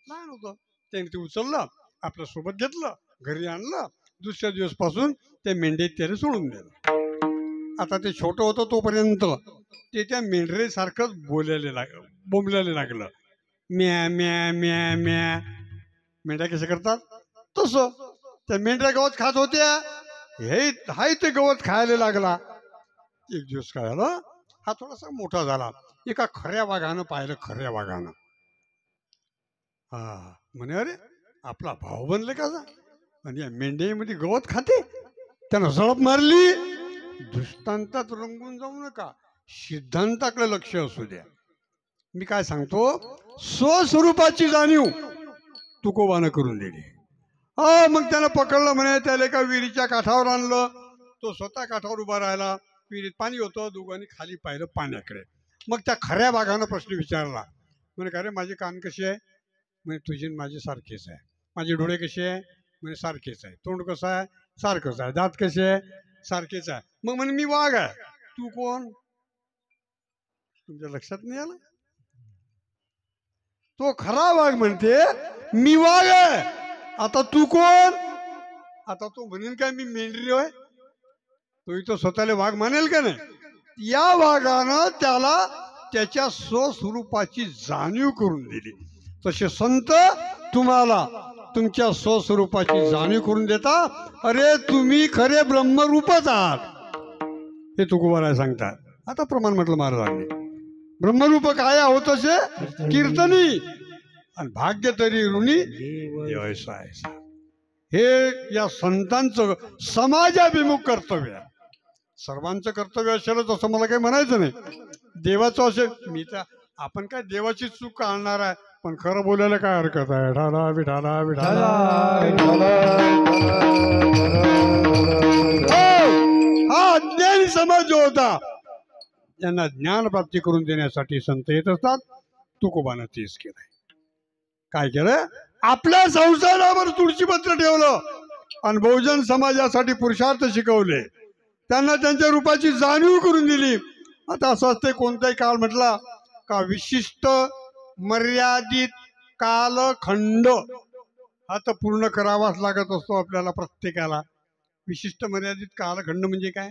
लहान होतं. त्याने ते उचललं, आपल्या सोबत घेतलं, घरी आणलं. दुसऱ्या दिवसपासून ते मेंढ्यात त्याला सोडून दिलं. आता ते छोटं होतं तोपर्यंत ते त्या मेंढरेसारखंच बोंबलायला लागलं. म्या म्या म्या म्या. मेंढ्या कशा करतात तसं. त्या मेंढ्या गवत खात होत्या. हे हाय ते गवत खायला लागला. एक दिवस काय झालं, हा थोडासा मोठा झाला. एका खऱ्या वाघानं पाहिलं. खऱ्या वाघानं म्हणे अरे आपला भाव बनले का? आणि या मेंढ्यामध्ये गवत खाते. त्यानं झळप मारली. दृष्टांतात रंगून जाऊ नका, सिद्धांताकडे लक्ष असू द्या. मी काय सांगतो, स्वस्वरूपाची जाणीव तुकोबानं करून दिली. मग त्याला पकडलं म्हणे. त्याला एका विहिरीच्या काठावर आणलं. तो स्वतः काठावर उभा राहिला. विहिरीत पाणी होतं. दोघांनी खाली पाहिलं पाण्याकडे. मग त्या खऱ्या वाघानं प्रश्न विचारला. म्हणे का रे माझे कान कसे आहे? म्हणजे तुझे माझे सारखेच आहे. माझे डोळे कसे आहे? म्हणजे सारखेच आहे. तोंड कसं आहे? सारखंच आहे. दात कसे आहे? सारखेच आहे. मग म्हणे मी वाघ आहे. तू कोण? तुमच्या लक्षात नाही आलं? तो खरा वाघ म्हणते मी वाघ आहे. आता तू कोण? आता तो म्हणेल काय मी मेंढरी होय? तो इथं स्वतःला वाघ मानेल का नाही? या वाघानं त्याला त्याच्या स्वस्वरूपाची जाणीव करून दिली. तसे संत तुम्हाला तुमच्या स्वस्वरूपाची जाणीव करून देता. अरे तुम्ही खरे ब्रह्मरूपच आहात हे तुकोबाराय सांगतात. आता प्रमाण म्हटलं महाराजांनी, ब्रह्मरूप काय आहोत असे कीर्तनी आणि भाग्य तरी ऋणी देवसाय. हे या संतांचं समाजाभिमुख कर्तव्य आहे. सर्वांचं कर्तव्य असेलच असं मला काही म्हणायचं नाही. देवाचं असेल मी तर आपण काय देवाची चूक आणणार आहे, पण खरं बोलायला काय हरकत आहे. विठाला विठाला विठाला. हा अज्ञानी समाज जो होता यांना ज्ञान प्राप्ती करून देण्यासाठी संत येत असतात. तुकोबानं तेच केलंय. काय केलं? आपल्या संसारावर तुळशीपत्र ठेवलं आणि बहुजन समाजासाठी पुरुषार्थ शिकवले. त्यांना त्यांच्या रूपाची जाणीव करून दिली. आता असं असते कोणताही काळ म्हटला का विशिष्ट मर्यादित कालखंड हा तर पूर्ण करावाच लागत असतो आपल्याला प्रत्येकाला. विशिष्ट मर्यादित कालखंड म्हणजे काय?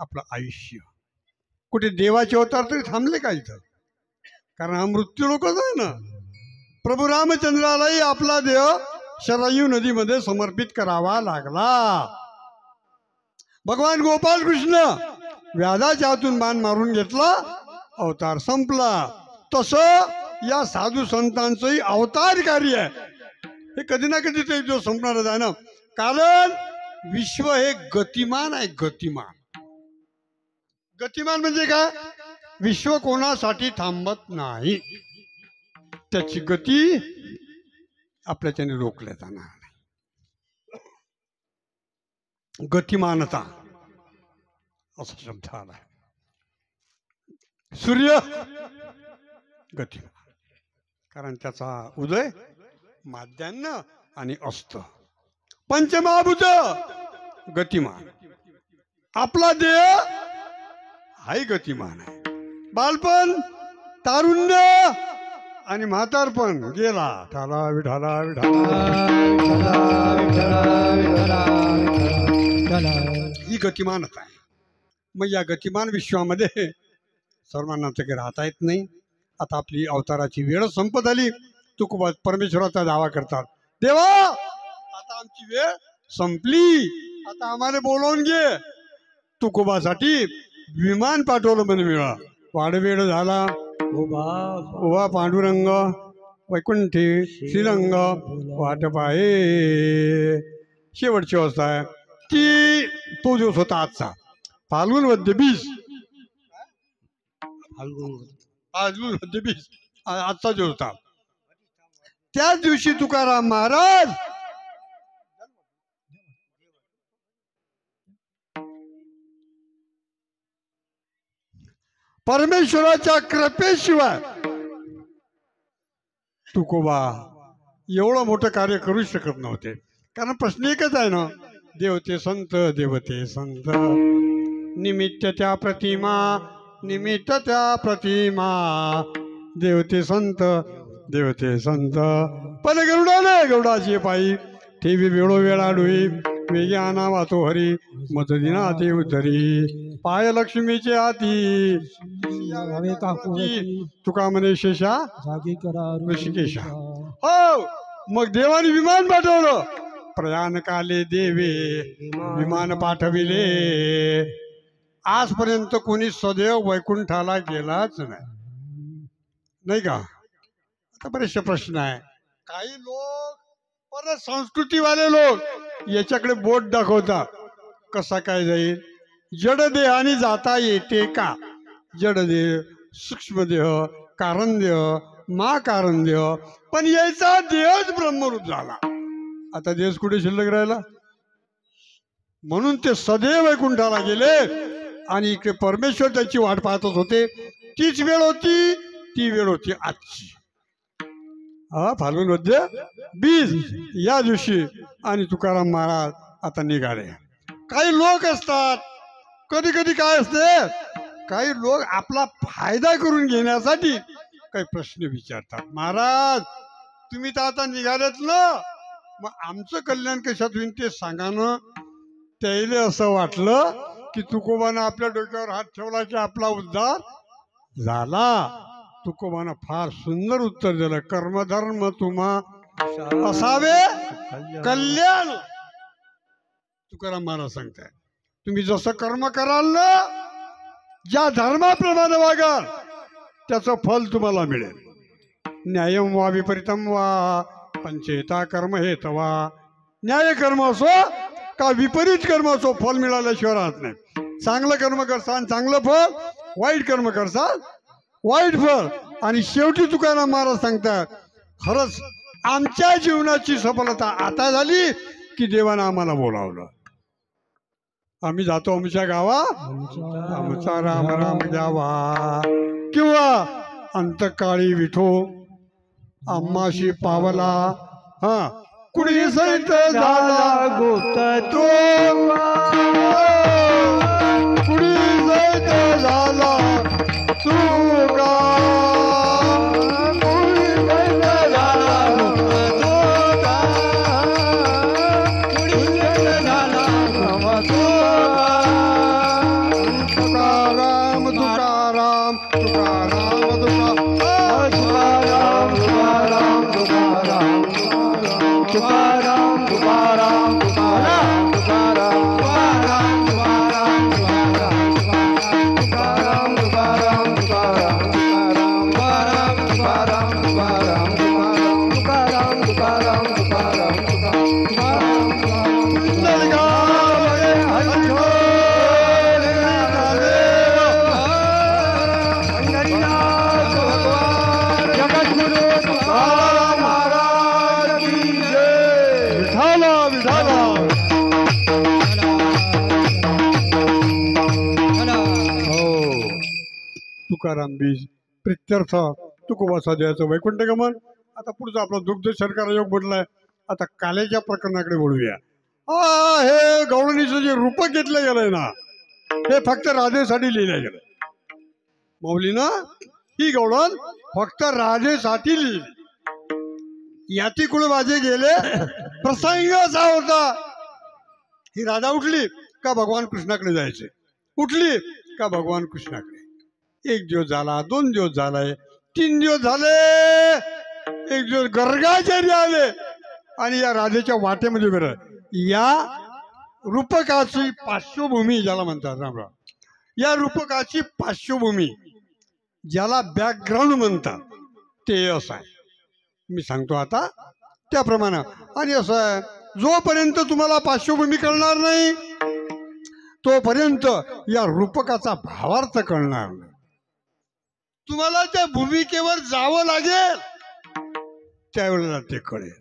आपलं आयुष्य. कुठे देवाचे अवतार तरी थांबले का इथं? कारण हा मृत्यू लोकच आहे ना. प्रभू रामचंद्रालाही आपला देह शरयू नदीमध्ये समर्पित करावा लागला. भगवान गोपाल कृष्ण व्याधाच्या हातून बाण मारून घेतला, अवतार संपला. तसं या साधू संतांचंही अवतार कार्य आहे. हे कधी ना कधी ते जो संपणारच आहे ना. कारण विश्व हे गतिमान आहे. गतिमान गतिमान म्हणजे काय? विश्व कोणासाठी थांबत नाही. त्याची गती आपल्याच्याने रोखल्या जाणार नाही. गतिमानता असा शब्द आला. सूर्य गतिमान कारण त्याचा उदय माध्यान्ह आणि अस्त. पंचमहाभूत गतिमान. आपला देह हाही गतिमान आहे. बालपण, तारुण्य आणि म्हातारपण गेला. ठाला विठाला ही गतिमानता आहे. मग या गतिमान विश्वामध्ये सर्वांना तर राहता येत नाही. आता आपली अवताराची वेळ संपत आली. तुकोबा परमेश्वराचा दावा करतात, देवा आता आमची वेळ संपली, आता आम्हाला बोलवून घे. तुकोबासाठी विमान पाठवलं म्हणे. वेळा वाडवेळ झाला. उभा पांडुरंग वैकुंठी श्रीरंग वाट पाहे. शेवटची अवस्था आहे ती. तो दिवस होता आजचा फाल्गुन वद्य 20. फाल्गुन वद्य 20 आजचा दिवस होता. त्याच दिवशी तुकाराम महाराज परमेश्वराच्या कृपेशिवाय तुकोबा एवढं मोठं कार्य करू शकत नव्हते. कारण प्रश्न एकच आहे ना, देवते संत देवते संत निमित्त त्या प्रतिमा निमित्त त्या प्रतिमा देवते संत देवते संत. पण गरुडाने गरुडाची पायी ठेवी वेळोवेळा डोई वेगे आना वातो हरी मतदिना ते उतरी पाय लक्ष्मीचे हाती तुका म्हणे शेषा ऋषिकेशा. हो मग देवाने विमान पाठवलं. प्रयाण काले देवे विमान पाठविले. आजपर्यंत कोणी सदैव वैकुंठाला गेलाच नाही का? आता बरेचसे प्रश्न आहे. काही लोक परत संस्कृतीवाले लोक याच्याकडे बोट दाखवतात. कसा काय जाईल? जडदेहाने जाता येते का? जडदेह सूक्ष्मदेह कारणदेह मा कारणदेह पण याचा देहच ब्रह्मरूप झाला. आता देश कुठे शिल्लक राहिला? म्हणून ते सदैव वैकुंठाला गेले आणि इकडे परमेश्वर त्याची वाट पाहतच होते. तीच वेळ होती, ती वेळ होती आजची. फाल्गुन वद्य 20 या दिवशी. आणि तुकाराम महाराज आता निघाले. काही लोक असतात कधी कधी काय असते, काही लोक आपला फायदा करून घेण्यासाठी काही प्रश्न विचारतात. महाराज तुम्ही तर आता निघालेत ना, मग आमचं कल्याण कशात होईल ते सांगा ना. त्याला असं वाटलं की तुकोबानं आपल्या डोक्यावर हात ठेवला की आपला उद्धार झाला. तुकोबानं फार सुंदर उत्तर दिलं. कर्मधर्म तुम्हा असावे कल्याण. तुकाराम महाराज सांगताय तुम्ही जसं कर्म कराल ना, ज्या धर्माप्रमाणे वागाल त्याचं फल तुम्हाला मिळेल. न्यायम वा विपरीतम वा पंचेता कर्म हे तवा. न्याय कर्म असो का विपरीत कर्म असो फल मिळाल्याशिवाय राहत नाही. चांगलं कर्म करसान चांगलं फल, वाईट कर्म करसान वाईट फल. आणि शेवटी तुकाराम महाराज सांगतात खरंच आमच्या जीवनाची सफलता आता झाली की देवानं आम्हाला बोलावलं. आम्ही जातो आमच्या गावा, आमचा राम राम द्यावा. किंवा अंतकाळी विठो आम्हाशी पावला. हा कुणी सहित झाला गोत तो, कुणी सहित झाला तुका. तुकाराम तुकाराम तुकाराम तुकाराम तुकाराम तुकाराम तुकाराम तुकाराम बीज प्रित्यर्थ तुकोबाचा द्यायचं वैकुंठ गमन. आता पुढचा आपला दुग्ध शर्करा योग म्हटलाय. आता कालेच्या प्रकरणाकडे बोलूया. हे गवळणीचं जे रूपक घेतलं गेलंय ना, हे फक्त राधेसाठी लिहिलं गेलं. मौलीनं ही गवळण फक्त राधेसाठी लिहिली. याती कुळ माझे गेले प्रसंग असा होता. ही राधा उठली का भगवान कृष्णाकडे जायचे, उठली का भगवान कृष्णाकडे. एक दिवस झाला, 2 दिवस झालाय, 3 दिवस झाले. एक दिवस गर्गाचार्य आले आणि या राधेच्या वाटेमध्ये उभे राहिले. या रूपकाची पार्श्वभूमी ज्याला म्हणतात रामराव, या रूपकाची पार्श्वभूमी ज्याला बॅकग्राऊंड म्हणतात ते असं आहे. मी सांगतो आता त्याप्रमाणे. आणि असं आहे, जोपर्यंत तुम्हाला पार्श्वभूमी कळणार नाही तोपर्यंत या रूपकाचा भावार्थ कळणार नाही. तुम्हाला त्या भूमिकेवर जावं लागेल, त्यावेळेला ते कळेल.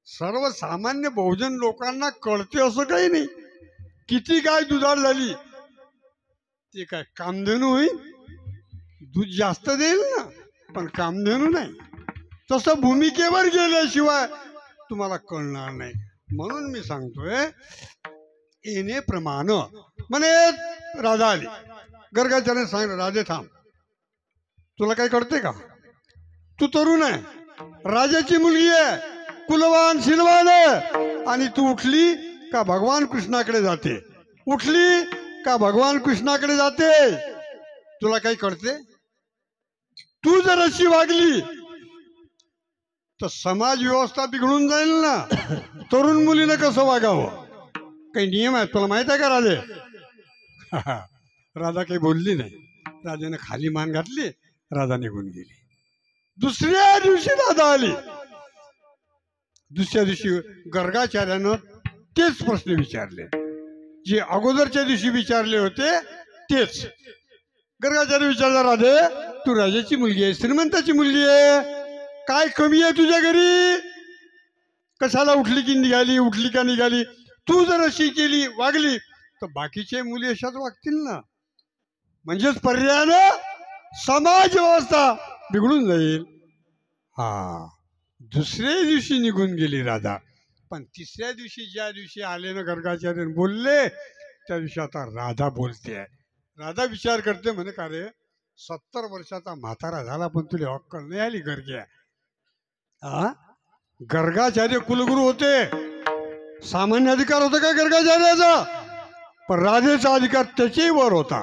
सर्वसामान्य बहुजन लोकांना कळते असं काही नाही. किती गाय दुधाळ झाली ते काय कामधेनू होईल? दूध जास्त देईल ना, पण कामधेनू नाही. तसं भूमिकेवर गेल्याशिवाय तुम्हाला कळणार नाही. म्हणून मी सांगतोय येणेप्रमाणे. म्हणे राधा आली, गर्गाचार्याने सांगितलं राधे थांब, तुला काही कळते का? तू तरुण आहे, राजाची मुलगी आहे, कुलवान शिलवान आहे, आणि तू उठली का भगवान कृष्णाकडे जाते, उठली का भगवान कृष्णाकडे जाते. तुला काही कळते? तू जर अशी वागली तर समाज व्यवस्था बिघडून जाईल ना. तरुण मुलीनं कसं वागावं काही नियम आहेत, तुला माहित आहे का राधे? राधा काही बोलली नाही. राजाने खाली मान घातली, राधा निघून गेली. दुसऱ्या दिवशी राधा आली. दुसऱ्या दिवशी गर्गाचार्यानं तेच प्रश्न विचारले जे अगोदरच्या दिवशी विचारले होते तेच. गर्गाचार्य विचारला, राधे तू राजाची मुलगी आहे, श्रीमंताची मुलगी आहे, काय कमी आहे तुझ्या घरी? कशाला उठली की निघाली, उठली का निघाली? तू जर अशी केली वागली तर बाकीचे मुली अशाच वागतील ना. म्हणजेच पर्यायानं समाज व्यवस्था बिघडून जाईल. हा, दुसऱ्या दिवशी निघून गेली राधा. पण तिसऱ्या दिवशी ज्या दिवशी आले ना गर्गाचार्य बोलले, त्या दिवशी आता राधा बोलते आहे. राधा विचार करते, म्हणे का रे 70 वर्षाचा म्हातारा झाला पण तुला अक्कल नाही आली गर्ग्या? गर्गाचार्य कुलगुरू होते, सामान्य अधिकार होता का गर्गाचार्याचा? पण राधेचा अधिकार त्याच्याही वर होता.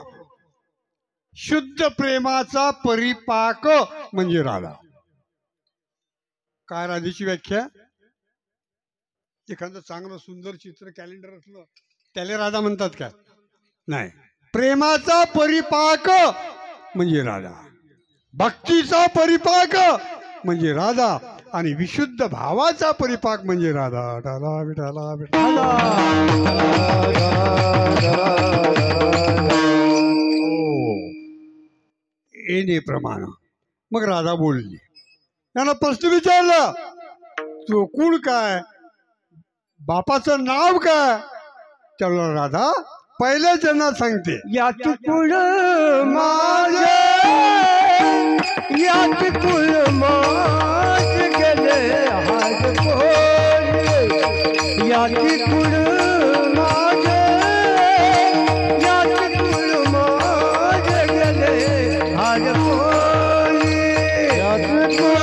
शुद्ध प्रेमाचा परिपाक म्हणजे राधा. काय राधेची व्याख्या? एखादं चांगलं सुंदर चित्र कॅलेंडर असलं त्याला राधा म्हणतात का? नाही. प्रेमाचा परिपाक म्हणजे राधा, भक्तीचा परिपाक म्हणजे राधा, आणि विशुद्ध भावाचा परिपाक म्हणजे राधा. विठाला विठाला विठाला. येणे प्रमाण. मग राधा बोलली. त्यांना प्रश्न विचारला, तो कुळ काय, बापाचं नाव काय? त्याला राधा पहिल्या जन्मात सांगते, यात कुळ माझे, यात कुळ माझे गेले हात पोळे, यात कुळ माझे, यात कुळ माझे गेले हात पोळे, यात कुळ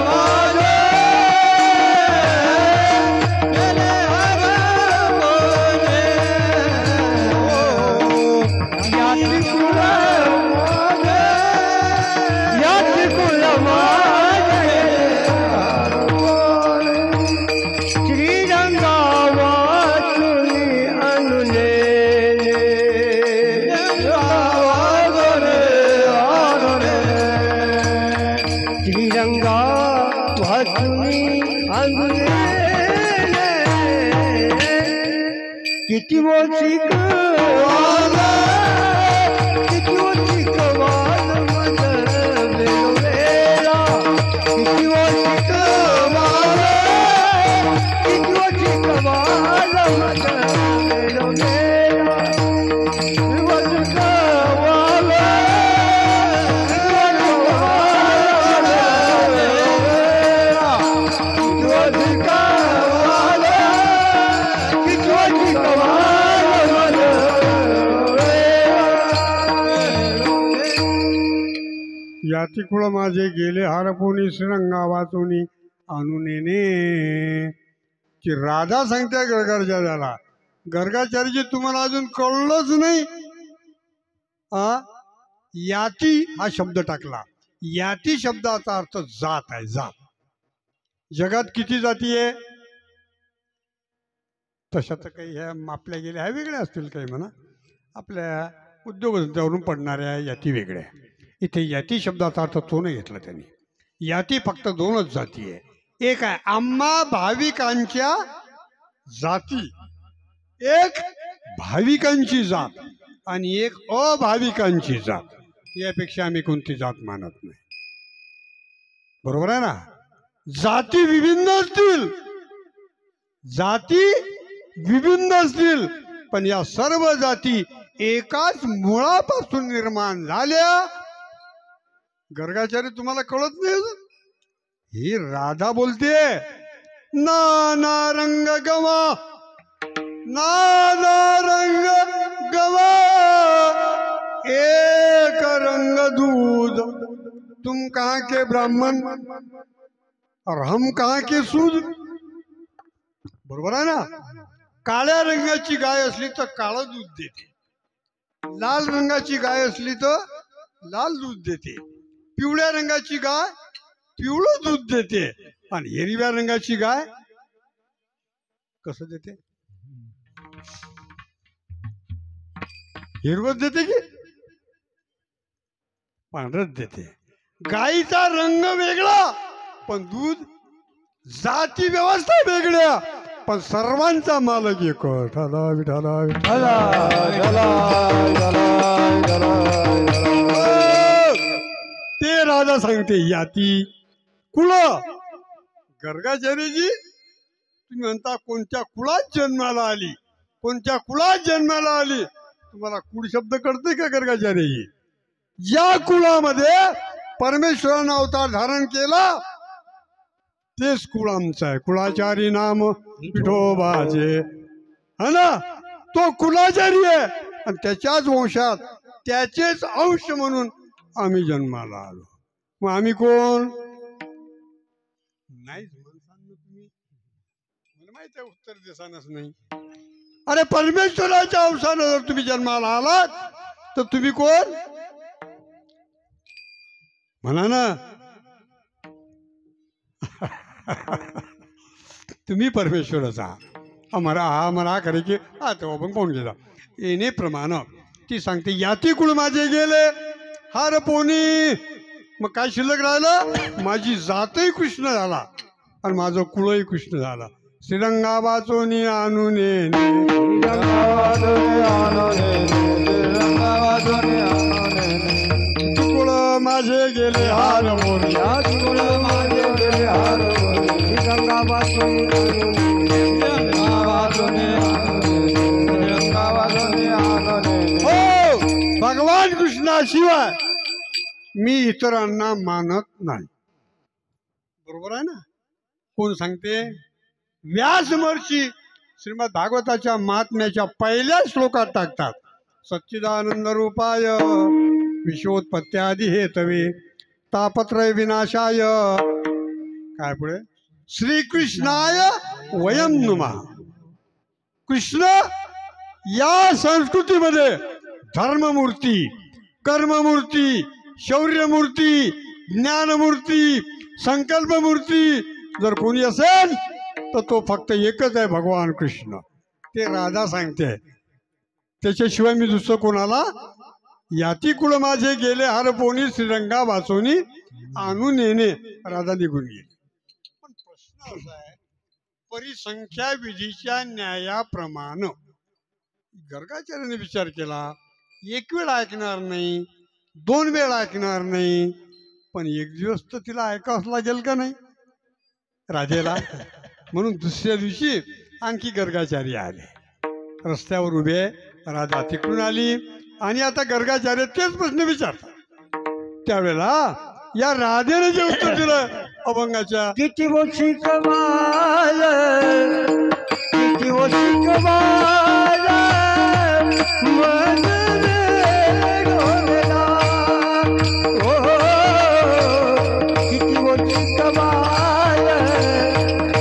माझे गेले हात पोळे, यात कुळ माझे, यात कुळ माझे श्रीरंगा वाचुनी अनुने श्रीरंगा वाचुनी अनुने किती मोठी कवाला, किती मोठी कवाल मज वेळोवेळा, किती मोठी कवाल, किती मोठी कवाल मज वेळोवेळा, किती मोठी कवाल, किती मोठी कवाल मज वेळोवेळा, किती मोठी कवाल, किती मोठी कवाल मज याती कुळ माझे गेले हरपुनी श्रीरंगा वाचुनी अनुनेने. की राधा सांगते गर्गाचार्याला, गर्गाचार्यजी तुम्हाला अजून कळलंच नाही. याती हा शब्द टाकला. याती शब्दाचा अर्थ जात आहे, जात. जगात किती जाती आहे? तशा तर काही ह्या मापल्या गेल्या ह्या वेगळ्या असतील, काही म्हणा आपल्या उद्योगधंद्यावरून पडणाऱ्या याती वेगळ्या. इथे याती शब्दाचा अर्थ तो नाही घेतला त्यांनी. याती फक्त दोनच जाती आहे. एक आहे आम्हा भाविकांच्या जाती, एक भाविकांची जात आणि एक अभाविकांची जात. यापेक्षा आम्ही कोणती जात मानत नाही. बरोबर आहे ना? जाती विभिन्न असतील, जाती विभिन्न असतील, पण या सर्व जाती एकाच मुळापासून निर्माण झाल्या. गर्गाचार्य तुम्हाला कळत नाही? ही राधा बोलते, नाना रंग गवा, नाना रंग गवा, एक रंग दूध, तुम कहाँ के ब्राह्मण और हम कहाँ के सूद. बरोबर आहे ना? काळ्या रंगाची गाय असली तर काळं दूध देते, लाल रंगाची गाय असली तर लाल दूध देते, पिवळ्या रंगाची गाय पिवळं दूध देते, आणि हिरव्या रंगाची गाय कसं देते? हिरवत देते की पांढरच देते. गाईचा रंग वेगळा पण दूध, जाती व्यवस्था वेगळ्या पण सर्वांचा मालक एक. विठाला विठाला विठाला. ते राजा सांगते याती कुळ. गर्गाचार्यजी तुम्ही म्हणता कोणत्या कुळात जन्माला आली, कोणत्या कुळात जन्माला आली. तुम्हाला कुळ शब्द कळते का गर्गाचार्यजी? या कुळामध्ये परमेश्वरानं अवतार धारण केला तेच कुळ आमचं आहे. कुळाचारी नाम विठोबाचे, है ना? तो कुलाचारी आहे आणि त्याच्याच वंशात त्याचेच अंश म्हणून आम्ही जन्माला आलो. मग आम्ही कोण? नाही तुम्ही, मला माहित आहे उत्तर देसानच नाही. अरे परमेश्वराच्या अंशानं जर तुम्ही जन्माला आलात तर तुम्ही कोण म्हणा ना. तुम्ही परमेश्वरच आहात आम्हाला हा मला करे की हा तो आपण कोण गेला येणे प्रमाण ती सांगते याती कुळ माझे गेले हार पोनी मग काय शिल्लक राहिलं माझी जातही कृष्ण झाला आणि माझं कुळही कृष्ण झाला श्रीरंगा वाचोनी आणून कुळ माझे गेले हार पोनी हो भगवान कृष्णाशिवाय मी इतरांना मानत नाही बरोबर आहे ना कोण सांगते व्यास महर्षी श्रीमद भागवताच्या महात्म्याच्या पहिल्या श्लोकात टाकतात सच्चिदानंद रूपाय विश्वोत्पत्त्यादी हेतवे तापत्रय विनाशाय काय पुढे श्रीकृष्णाय वयम नुमा कृष्ण या संस्कृतीमध्ये धर्ममूर्ती कर्ममूर्ती शौर्यमूर्ती ज्ञानमूर्ती संकल्पमूर्ती जर कोणी असेल तर तो फक्त एकच आहे भगवान कृष्ण ते राधा सांगते त्याच्याशिवाय मी दुसरं कोणाला याती कुळ माझे गेले हरपोनी श्रीरंगा वाचोनी आणून येणे राधा निघून गेली पण प्रश्न असा आहे परिसंख्या विधीच्या न्यायाप्रमाणे गर्गाचार्याने विचार केला एक वेळ ऐकणार नाही 2 वेळ ऐकणार नाही पण एक दिवस तर तिला ऐकावंच लागेल का नाही राधेला म्हणून दुसऱ्या दिवशी आणखी गर्गाचार्य आले रस्त्यावर उभे राधा तिकडून आली आणि आता गर्गाचार्य तेच प्रश्न विचारतात त्यावेळेला या राधेने जे उत्तर दिलं अभंगाच्या किती मोठी कमाल किती मोठी कमाल मन रे डोलला ओ किती मोठी कमाल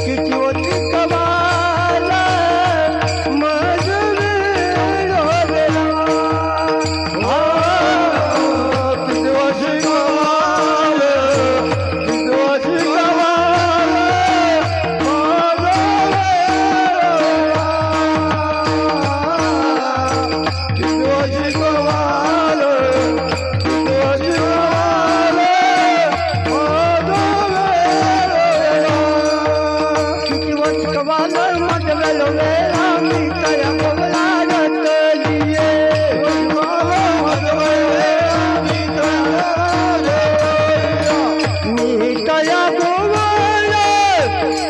किती मोठी कमाल मन रे डोलला किती मोठी कमाल किती मोठी किती मोठी कमाल किती मोठी कमाल मन रे डोलेला हो किती मोठी कमाल किती मोठी कमाल मन रे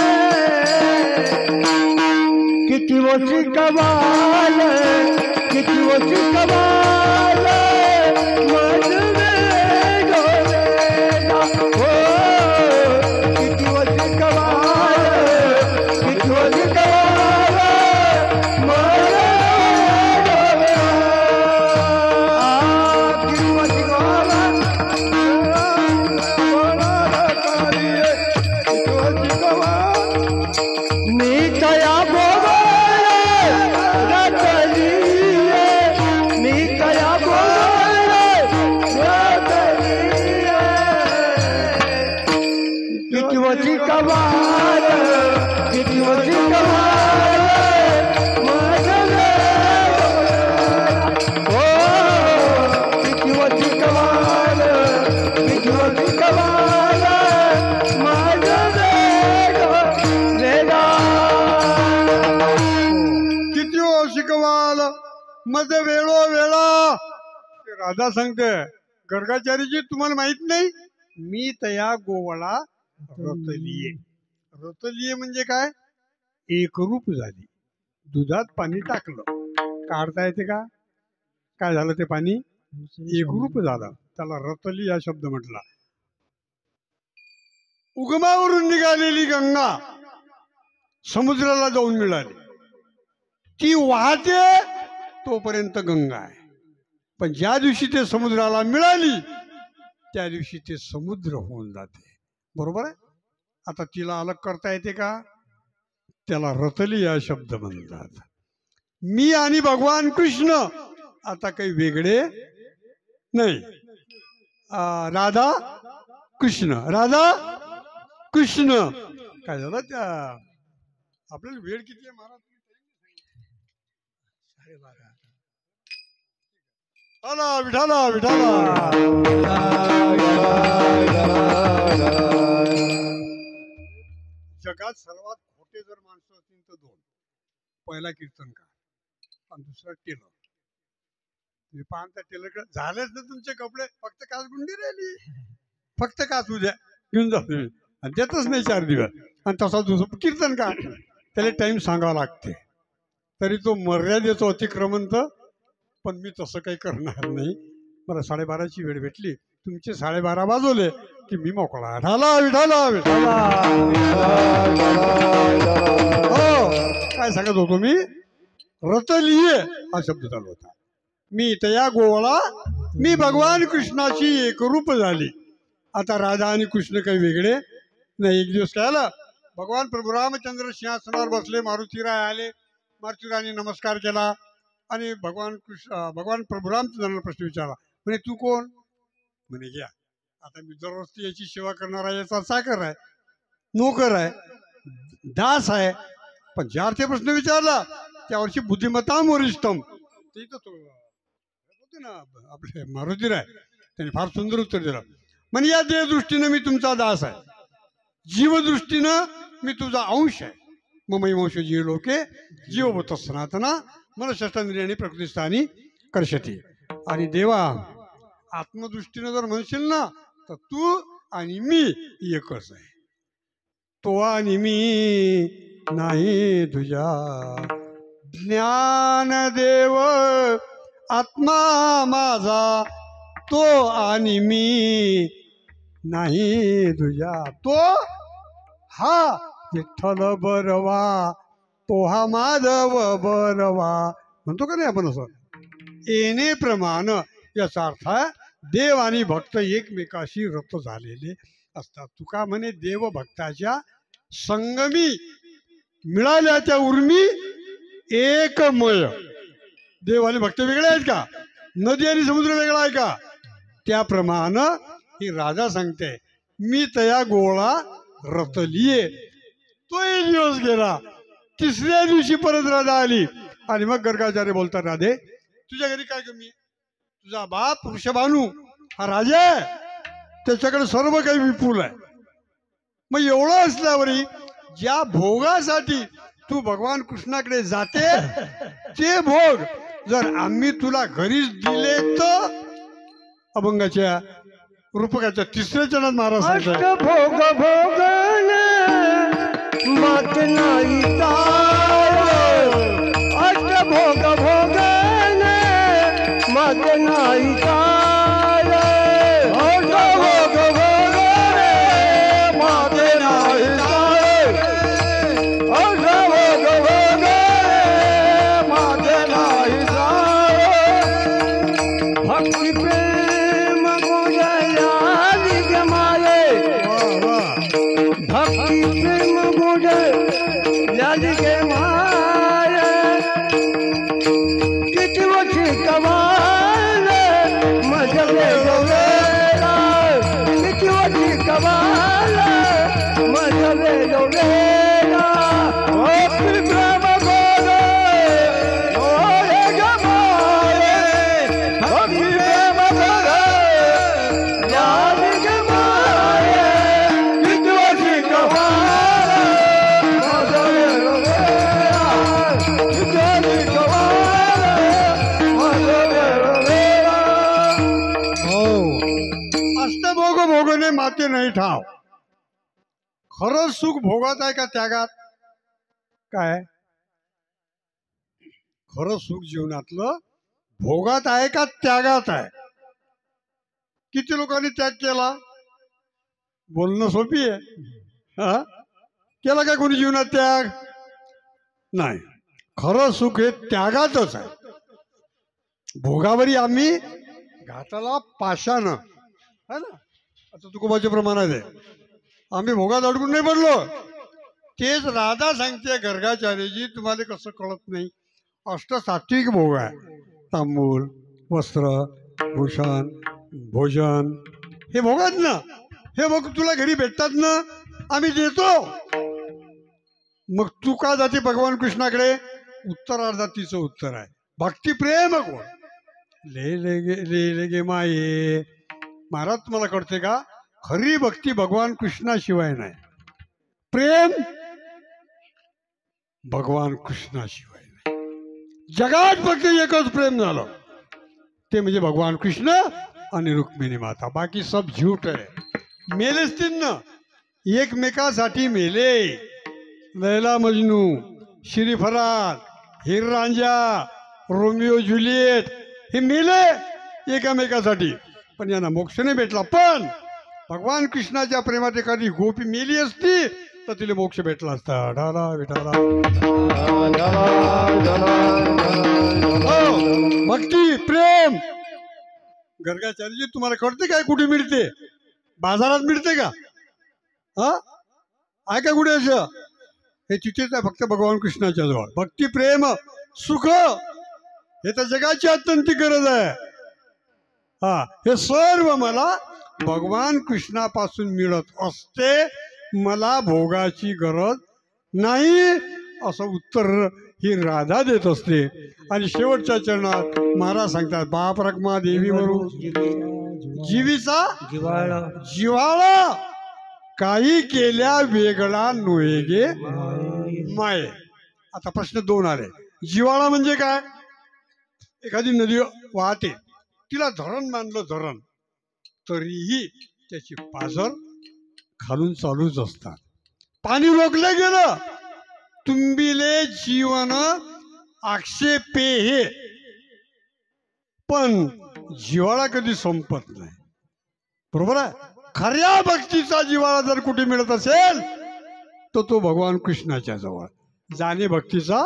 डोलेला किती मोठी कमाल किती मोठी कमाल नीतया किती कमाल किती कमाल माझं हो किती कमाल किती कमाल माझं किती शिकवाल मज वेळो वेळा राधा सांगते गर्गाचार्यजी तुम्हाला माहित नाही मी तया गोवळा रतलीये म्हणजे काय एकरूप झाली दुधात पाणी टाकलं काढता येते का काय झालं ते पाणी एकरूप झालं त्याला रतली हा शब्द म्हटला उगमावरून निघालेली गंगा समुद्राला जाऊन मिळाली ती वाहते तोपर्यंत गंगा आहे पण ज्या दिवशी ते समुद्राला मिळाली त्या दिवशी ते समुद्र होऊन जाते बरोबर आहे आता तिला अलग करता येते का त्याला रतली हा शब्द म्हणतात मी आणि भगवान कृष्ण आता काही वेगळे नाही. राधा कृष्ण, राधा कृष्ण. काय झालं त्या आपल्याला वेळ किती आहे महाराज? 12:30. आला विठाला विठाला. जगात सर्वात खोटे जर माणसं असतील तर दोन. पहिला कीर्तनकार आणि दुसरा टेलर. तुम्ही पाहता टेलर झालेच ना तुमचे कपडे, फक्त काच गुंडी राहिली, फक्त काच उद्या घेऊन जा तुम्ही, आणि देतच नाही 4 दिवस. आणि तसा दुसरा कीर्तनकार, त्याला टाइम सांगावा लागते, तरी तो मर्यादेचं अतिक्रमण तर. पण मी तसं काही करणार नाही. मला 12:30ची वेळ भेटली, तुमचे 12:30 वाजवले की मी मोकळा. ढाला विठाला विठाला. हो, काय सांगत होतो मी? रतलिये हा शब्द चालू होता. मी तया गोवळा, मी भगवान कृष्णाची एकरूप झाली. आता राधा आणि कृष्ण काही वेगळे नाही. एक दिवस काय आलं, भगवान प्रभू रामचंद्र सिंहासनावर बसले, मारुतीराय आले, मारुतीरायाने नमस्कार केला आणि भगवान प्रभू रामचंद्रांना प्रश्न विचारला. म्हणे तू कोण? म्हणे घ्या, आता मी दररोज याची सेवा करणारा याचा चाकर आहे, नोकर आहे, दास आहे. पण ज्या ते प्रश्न विचारला त्यावर्षी बुद्धिमत्ता मोरिष्टम, ते होते ना आपले मारुतीराय, त्यांनी फार सुंदर उत्तर दिलं. म्हणजे या देहदृष्टीनं मी तुमचा दास आहे, जीवदृष्टीनं मी तुझा अंश आहे. मम वंश जीव लोके जीवभूत सनातना मन षष्ठांद्रियाने प्रकृतीस्थानी कर्षती. आणि देवा, आत्मदृष्टीनं जर म्हणशील ना तर तू आणि मी एकच आहे. तो आणि मी नाही तुझ्या. ज्ञानदेव आत्मा माझा, तो आणि मी नाही तुझ्या. तो हा विठ्ठल बरवा, तो हा माधव बरवा म्हणतो का नाही आपण असं. येणे प्रमाण याचा अर्थ आहे देव आणि भक्त एकमेकाशी रत झालेले असतात. तुका म्हणे देव भक्ताच्या संगमी मिळाल्या त्या उर्मी एकमय. देव आणि भक्त वेगळे आहेत का? नदी आणि समुद्र वेगळा आहे का? त्याप्रमाणे ही राजा सांगते, मी तया गोळा रतलिये. तो एक दिवस गेला, 3ऱ्या दिवशी परत राधा आली आणि मग गर्गाचार्य बोलतात, राधे तुझ्या घरी काय कमी आहे? तुझा बाप वृषभानू हा राजा आहे, त्याच्याकडे सर्व काही विपुल आहे. मग एवढं असल्यावरही ज्या भोगासाठी तू भगवान कृष्णाकडे जाते ते भोग जर आम्ही तुला घरीच दिले तर. अभंगाच्या रूपकाच्या 3ऱ्या चरणात महाराज सांगतात, भोग भोगन मात नाही तार. अष्टभोग भोगन मात नाही तार. अष्टभोग भोगन मात नाही तार. अष्टभोग भोगन मात नाही तार. भक्ती प्रेम गोजयाली गमाले. भक्ती प्रेम गुड लाली के मारे. किती वची कमाल मजले जोवेला. किती वची कमाल मजले जोवेला. भक्ती प्रेम गुड ओरे गमाले. भक्ती प्रेम गुड लाली के मारे. किती वची कमाल अष्टभोग भोगणे माते नाही ठाव. खरंच सुख भोगात आहे का त्यागात? काय खरं सुख जीवनातलं भोगात आहे का त्यागात आहे? किती लोकांनी त्याग केला? बोलणं सोपी आहे, हा केला काय कोणी जीवनात त्याग? नाही. खरं सुख हे त्यागातच आहे. भोगावरी आम्ही घाटाला पाशानं है ना, आता तुकोबाच्या प्रमाणात आहे, आम्ही भोगात अडकून नाही पडलो. तेच राधा सांगते गर्गाचार्यजी, तुम्हाला कसं कळत नाही, अष्टसात्विक भोग आहे. तांबूल वस्त्र भूषण भोजन हे भोगात ना, हे भोग तुला घरी भेटतात ना, आम्ही देतो. मग तू का जाते भगवान कृष्णाकडे? उत्तरार्धात तिचं उत्तर आहे भक्ती प्रेम कोण ले गे माये. महाराज तुम्हाला कळते का? खरी भक्ती भगवान कृष्णाशिवाय नाही, प्रेम भगवान कृष्णाशिवाय नाही. जगात फक्त एकच प्रेम झालं, ते म्हणजे भगवान कृष्ण आणि रुक्मिणी माता. बाकी सब झूठ आहे. मेलेच तीन ना, एकमेकासाठी मेले. लैला मजनू, श्रीफराद, हिर रांझा, रोमिओ ज्युलिएट हे मेले एकामेकासाठी, पण यांना मोक्ष नाही भेटला. पण भगवान कृष्णाच्या प्रेमात एखादी गोपी मेली असती तर तिला मोक्ष भेटला असता. डाला विठाला. हो, भक्ती प्रेम. गर्गाचार्यजी तुम्हाला कळते काय कुठे मिळते? बाजारात मिळते का? हा आहे का कुठे असं? हे तिथेच आहे फक्त भगवान कृष्णाच्या जवळ. भक्ती प्रेम सुख हे तर जगाची अत्यंत गरज आहे. हा, हे सर्व मला भगवान कृष्णापासून मिळत असते, मला भोगाची गरज नाही, असं उत्तर ही राधा देत असते. आणि शेवटच्या चरणात महाराज सांगतात, बाप रखमा देवीवरून जीवीचा जिव्हाळा काही केल्या वेगळा नोहे गे माये. आता प्रश्न दोन आले. जिव्हाळा म्हणजे काय? एखादी नदी वाहते, तिला धरण बांधलं धरण, तरीही त्याची पाझर खालून चालूच असतात. पाणी रोखलं गेलं, तुंबिले जीवन आक्षेपे हे, पण जिव्हाळा कधी संपत नाही. बरोबर आहे. खऱ्या भक्तीचा जिव्हाळा जर कुठे मिळत असेल तर तो भगवान कृष्णाच्या जवळ. जाणे भक्तीचा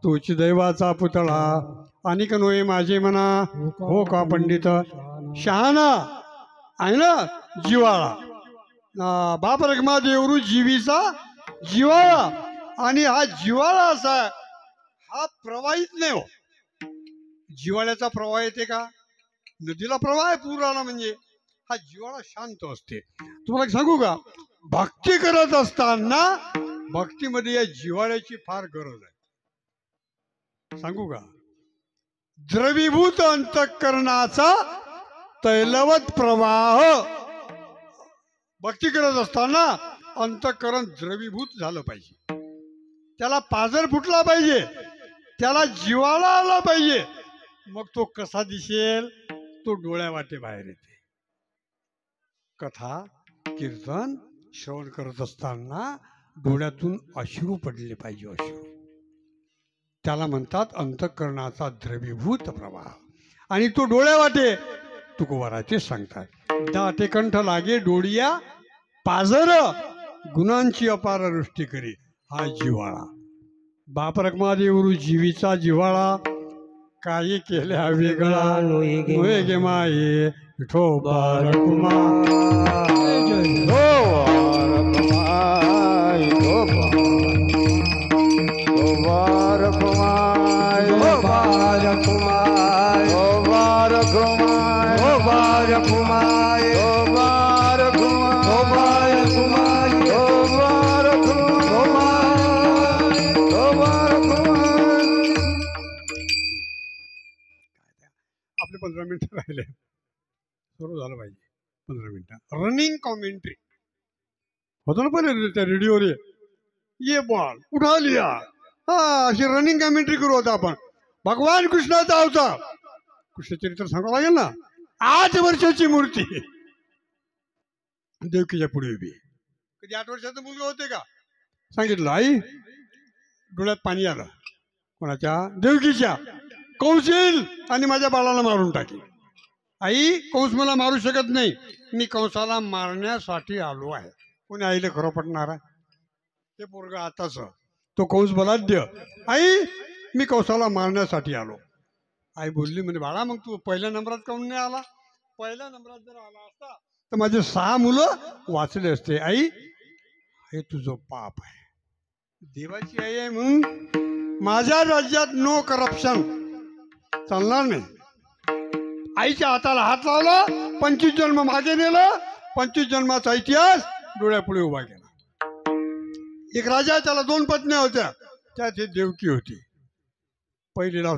तोची दैवाचा पुतळा, आणि का नोये माझे म्हणा हो का पंडित शहाणा आहे ना जिव्हाळा. बाप रखमा देवरू जीवीचा जिव्हाळा. आणि हा जिव्हाळा असा हा प्रवाहित नाही हो. जिव्हाळ्याचा प्रवाह येते का? नदीला प्रवाह आहे पूर आला म्हणजे. हा जिव्हाळा शांत असते. तुम्हाला सांगू का, भक्ती करत असताना भक्तीमध्ये या जिव्हाळ्याची फार गरज आहे. सांगू का, द्रवीभूत अंतःकरणाचा तैलवत प्रवाह. भक्ती करत असताना अंतःकरण द्रवीभूत झालं पाहिजे, त्याला पाझर फुटला पाहिजे, त्याला जिव्हाळा आला पाहिजे. मग तो कसा दिसेल? तो डोळ्या वाटे बाहेर येते. कथा कीर्तन श्रवण करत असताना डोळ्यातून अश्रू पडले पाहिजे. अश्रू, त्याला म्हणतात अंतःकरणाचा द्रवीभूत प्रवाह. आणि तो डोळ्या वाटे तुकोबाराचे सांगतात, दाटे कंठ लागे डोळिया पाझर, गुणांची अपार वृष्टी करी. हा जिव्हाळा. बाप रखमा देवरू जीवीचा जिव्हाळा काही केल्या वेगळा नोहे गे माये. विठोबा रखमा आपले 15 मिनिटं राहिले. सुरू झालं पाहिजे 15 मिनिटं. रनिंग कॉमेंट्री होतो ना पहिले त्या रेडिओवर, ये बॉल उठा लिया. हा, अशी रनिंग कॉमेंट्री करू आता आपण. भगवान कृष्णाचा अवतार, कृष्णचरित्र सांगावं लागेल ना. 8 वर्षाची मूर्ती देवकीच्या पुढे उभी. कधी 8 वर्षाचा मुलगा होते का? सांगितलं. आई डोळ्यात पाणी आलं. कोणाच्या? देवकीच्या. कंस येईल आणि माझ्या बाळाला मारून टाकेल. आई, कंस मला मारू शकत नाही, मी कंसाला मारण्यासाठी आलो आहे. कोणी आईला खरं पटणार आहे? ते पोरग आताच तो कंस बलाढ्य. आई, मी कंसाला मारण्यासाठी आलो. आई बोलली म्हणे, बाळा मग तू पहिल्या नंबरात काऊन नाही आला? पहिल्या नंबरात जर आला असता तर माझे 6 मुलं वाचले असते. आई, हे तुझं पाप आहे. देवाची आई आहे म्हणून माझ्या राज्यात नो करप्शन. चालणार नाही. आईच्या हाताला हात लावला, 25 जन्म मागे नेलं, 25 जन्माचा इतिहास डोळ्यापुढे उभा केला. एक राजा, त्याला 2 पत्न्या होत्या, त्यात एक देवकी होती. पहिलीला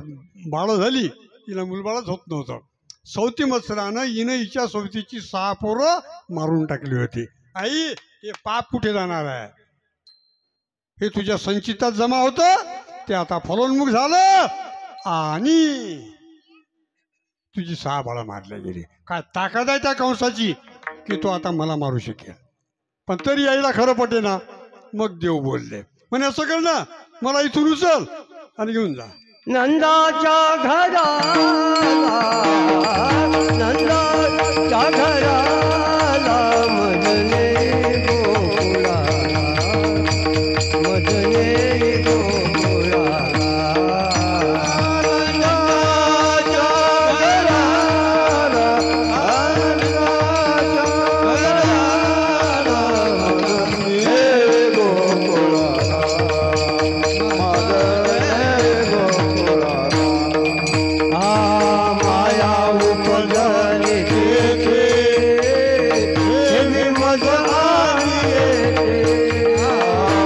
बाळ झाली, तिला मुलबाळच होत नव्हतं. 4थी मत्सरानं हिनं हिच्या सोबतीची 6 पोरं मारून टाकली होती. आई, हे पाप कुठे जाणार आहे? हे तुझ्या संचितात जमा होतं, ते आता फलोन्मुख झालं आणि तुझी 6 बाळं मारल्या गेली. काय ताकद आहे त्या कंसाची की तो आता मला मारू शकेल? पण तरी आईला खरं पटे ना. मग देव बोलले, म्हणे असं कर ना, मला इथून उचल आणि घेऊन जा. नंदाच्या घराला, नंदाच्या घराला मदने गोकुळाला, मदने गोकुळाला. नंदाच्या घराला, नंदाच्या घराला मदने गोकुळाला, मदने गोकुळाला. माया उपजली तेथे, मज आली येते.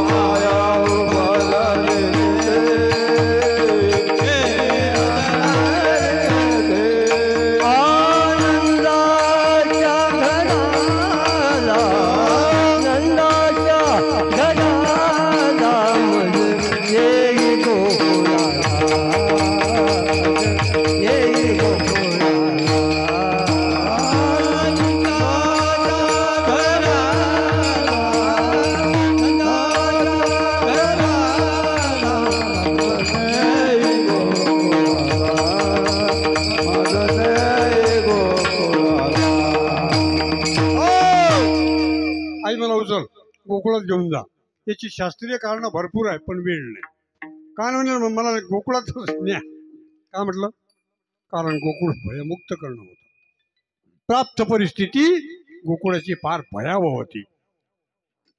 माया उपजली तेथे, आनंदाच्या घराला, नंदाच्या घराला मज येई गोकुळाला, येई गोकुळाला. आई मला उचल, गोकुळात घेऊन जा. याची शास्त्रीय कारण भरपूर आहे, पण वेळ नाही. काय म्हणजे मला गोकुळात न्या. का म्हटलं? कारण गोकुळ भयमुक्त करणं होतं. प्राप्त परिस्थिती गोकुळाची फार भयावह होती.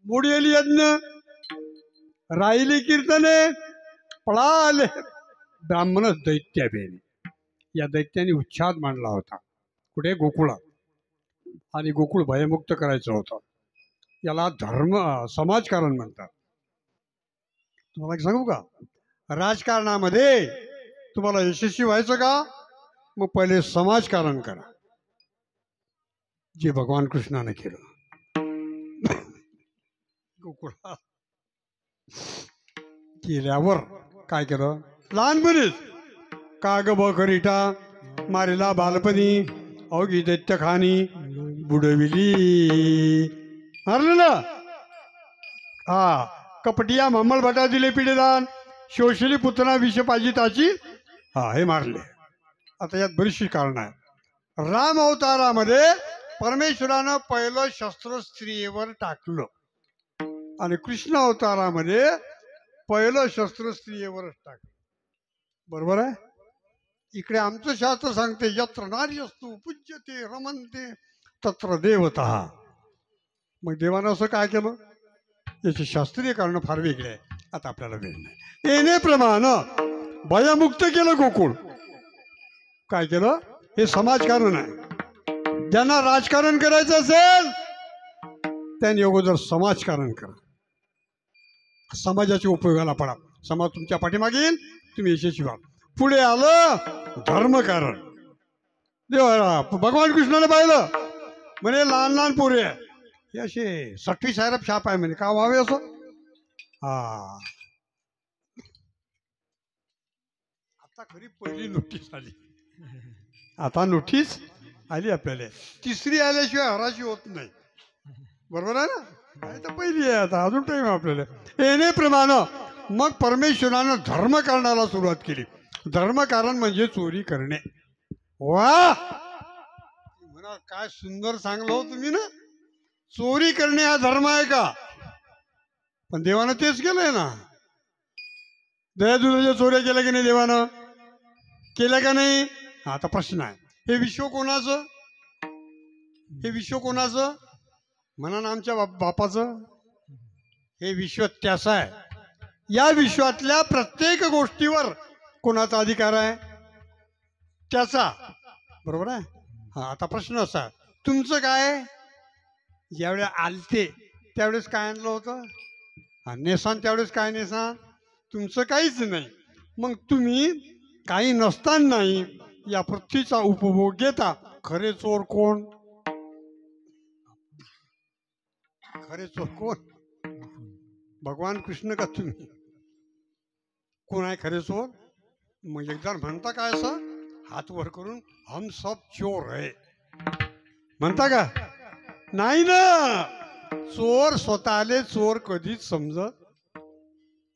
मोडीली यज्ञ, राहिली कीर्तने, पळाले ब्राह्मणच दैत्याबेने. या दैत्याने उच्छाद मांडला होता कुठे? गोकुळात. आणि गोकुळ भयमुक्त करायचं होतं. याला समाजकारण म्हणतात. तुम्हाला एक सांगू का? राजकारणामध्ये तुम्हाला यशस्वी व्हायचं का? मग पहिले समाजकारण करा, जे भगवान कृष्णाने केलं. गोकुळात केल्यावर काय केलं? लहानपणीच काग बकरीटा मारिला बालपणी, अवघी दैत्यखानी बुडविली. मारलं ना? हा. कपटिया मम्मल भटा दिले पिढेदान, शोषली पुतना विष पाजिताची. हा, हे मारले. आता यात बरीचशी कारण आहे. राम अवतारामध्ये परमेश्वरानं पहिलं शस्त्र स्त्रियेवर टाकलं आणि कृष्ण अवतारामध्ये पहिलं शस्त्र स्त्रियेवरच टाकलं. बरोबर आहे? इकडे आमचं शास्त्र सांगते, यत्र नार्यस्तु पूज्यते रमन्ते तत्र देवतः. मग देवानं असं काय केलं? याचे शास्त्रीय कारण फार वेगळे आहे. आता आपल्याला वेळ नाही. येणेप्रमाणे भयमुक्त केलं गोकुळ. काय केलं? हे समाजकारण आहे. ज्यांना राजकारण करायचं असेल त्यांनी अगोदर समाजकारण करा. समाजाच्या उपयोगाला पडा. समाज तुमच्या पाठीमागे येईल, तुम्ही यशस्वी व्हाल. पुढे आलं धर्मकारण. देवा भगवान कृष्णाने पाहिलं, म्हणे लहान लहान पोरे आहे, हे असे 6वी सायरप छाप आहे म्हणे, का व्हावे असं? हा. आता खरी पहिली नोटीस आली. आता नोटीस आली आपल्याला. 3री आल्याशिवाय हराशी होत नाही. बरोबर आहे ना? नाही तर पहिली आहे. आता अजून टाईम आपल्याला. येणेप्रमाणे मग परमेश्वरानं धर्मकारणाला सुरुवात केली. धर्मकारण म्हणजे चोरी करणे. वा, म्हणा काय सुंदर सांगलं हो तुम्ही ना. चोरी करणे हा धर्म आहे का? पण देवानं तेच केलंय ना. दयादुधाच्या चोऱ्या केल्या की नाही देवानं? केल्या का नाही? आता प्रश्न आहे, हे विश्व कोणाचं? हे विश्व कोणाचं? म्हणा ना आमच्या बापाचं. हे विश्व त्याचं आहे. या विश्वातल्या प्रत्येक गोष्टीवर कोणाचा अधिकार आहे? त्याचा बरोबर आहे. हा आता प्रश्न असा तुमचं काय ज्यावेळेस आलते त्यावेळेस काय आणलं होतं हा नेसान त्यावेळेस काय नेसान तुमचं काहीच नाही. मग तुम्ही काही नसतानाही या पृथ्वीचा उपभोग घेता. खरे चोर कोण खरे चोर कोण भगवान कृष्ण का तुम्ही कोण आहे खरे चोर. मग एकदा म्हणता काय असं हात वर करून हम सब चोर आहे म्हणता का नाही ना. चोर स्वतःले चोर कधीच समजत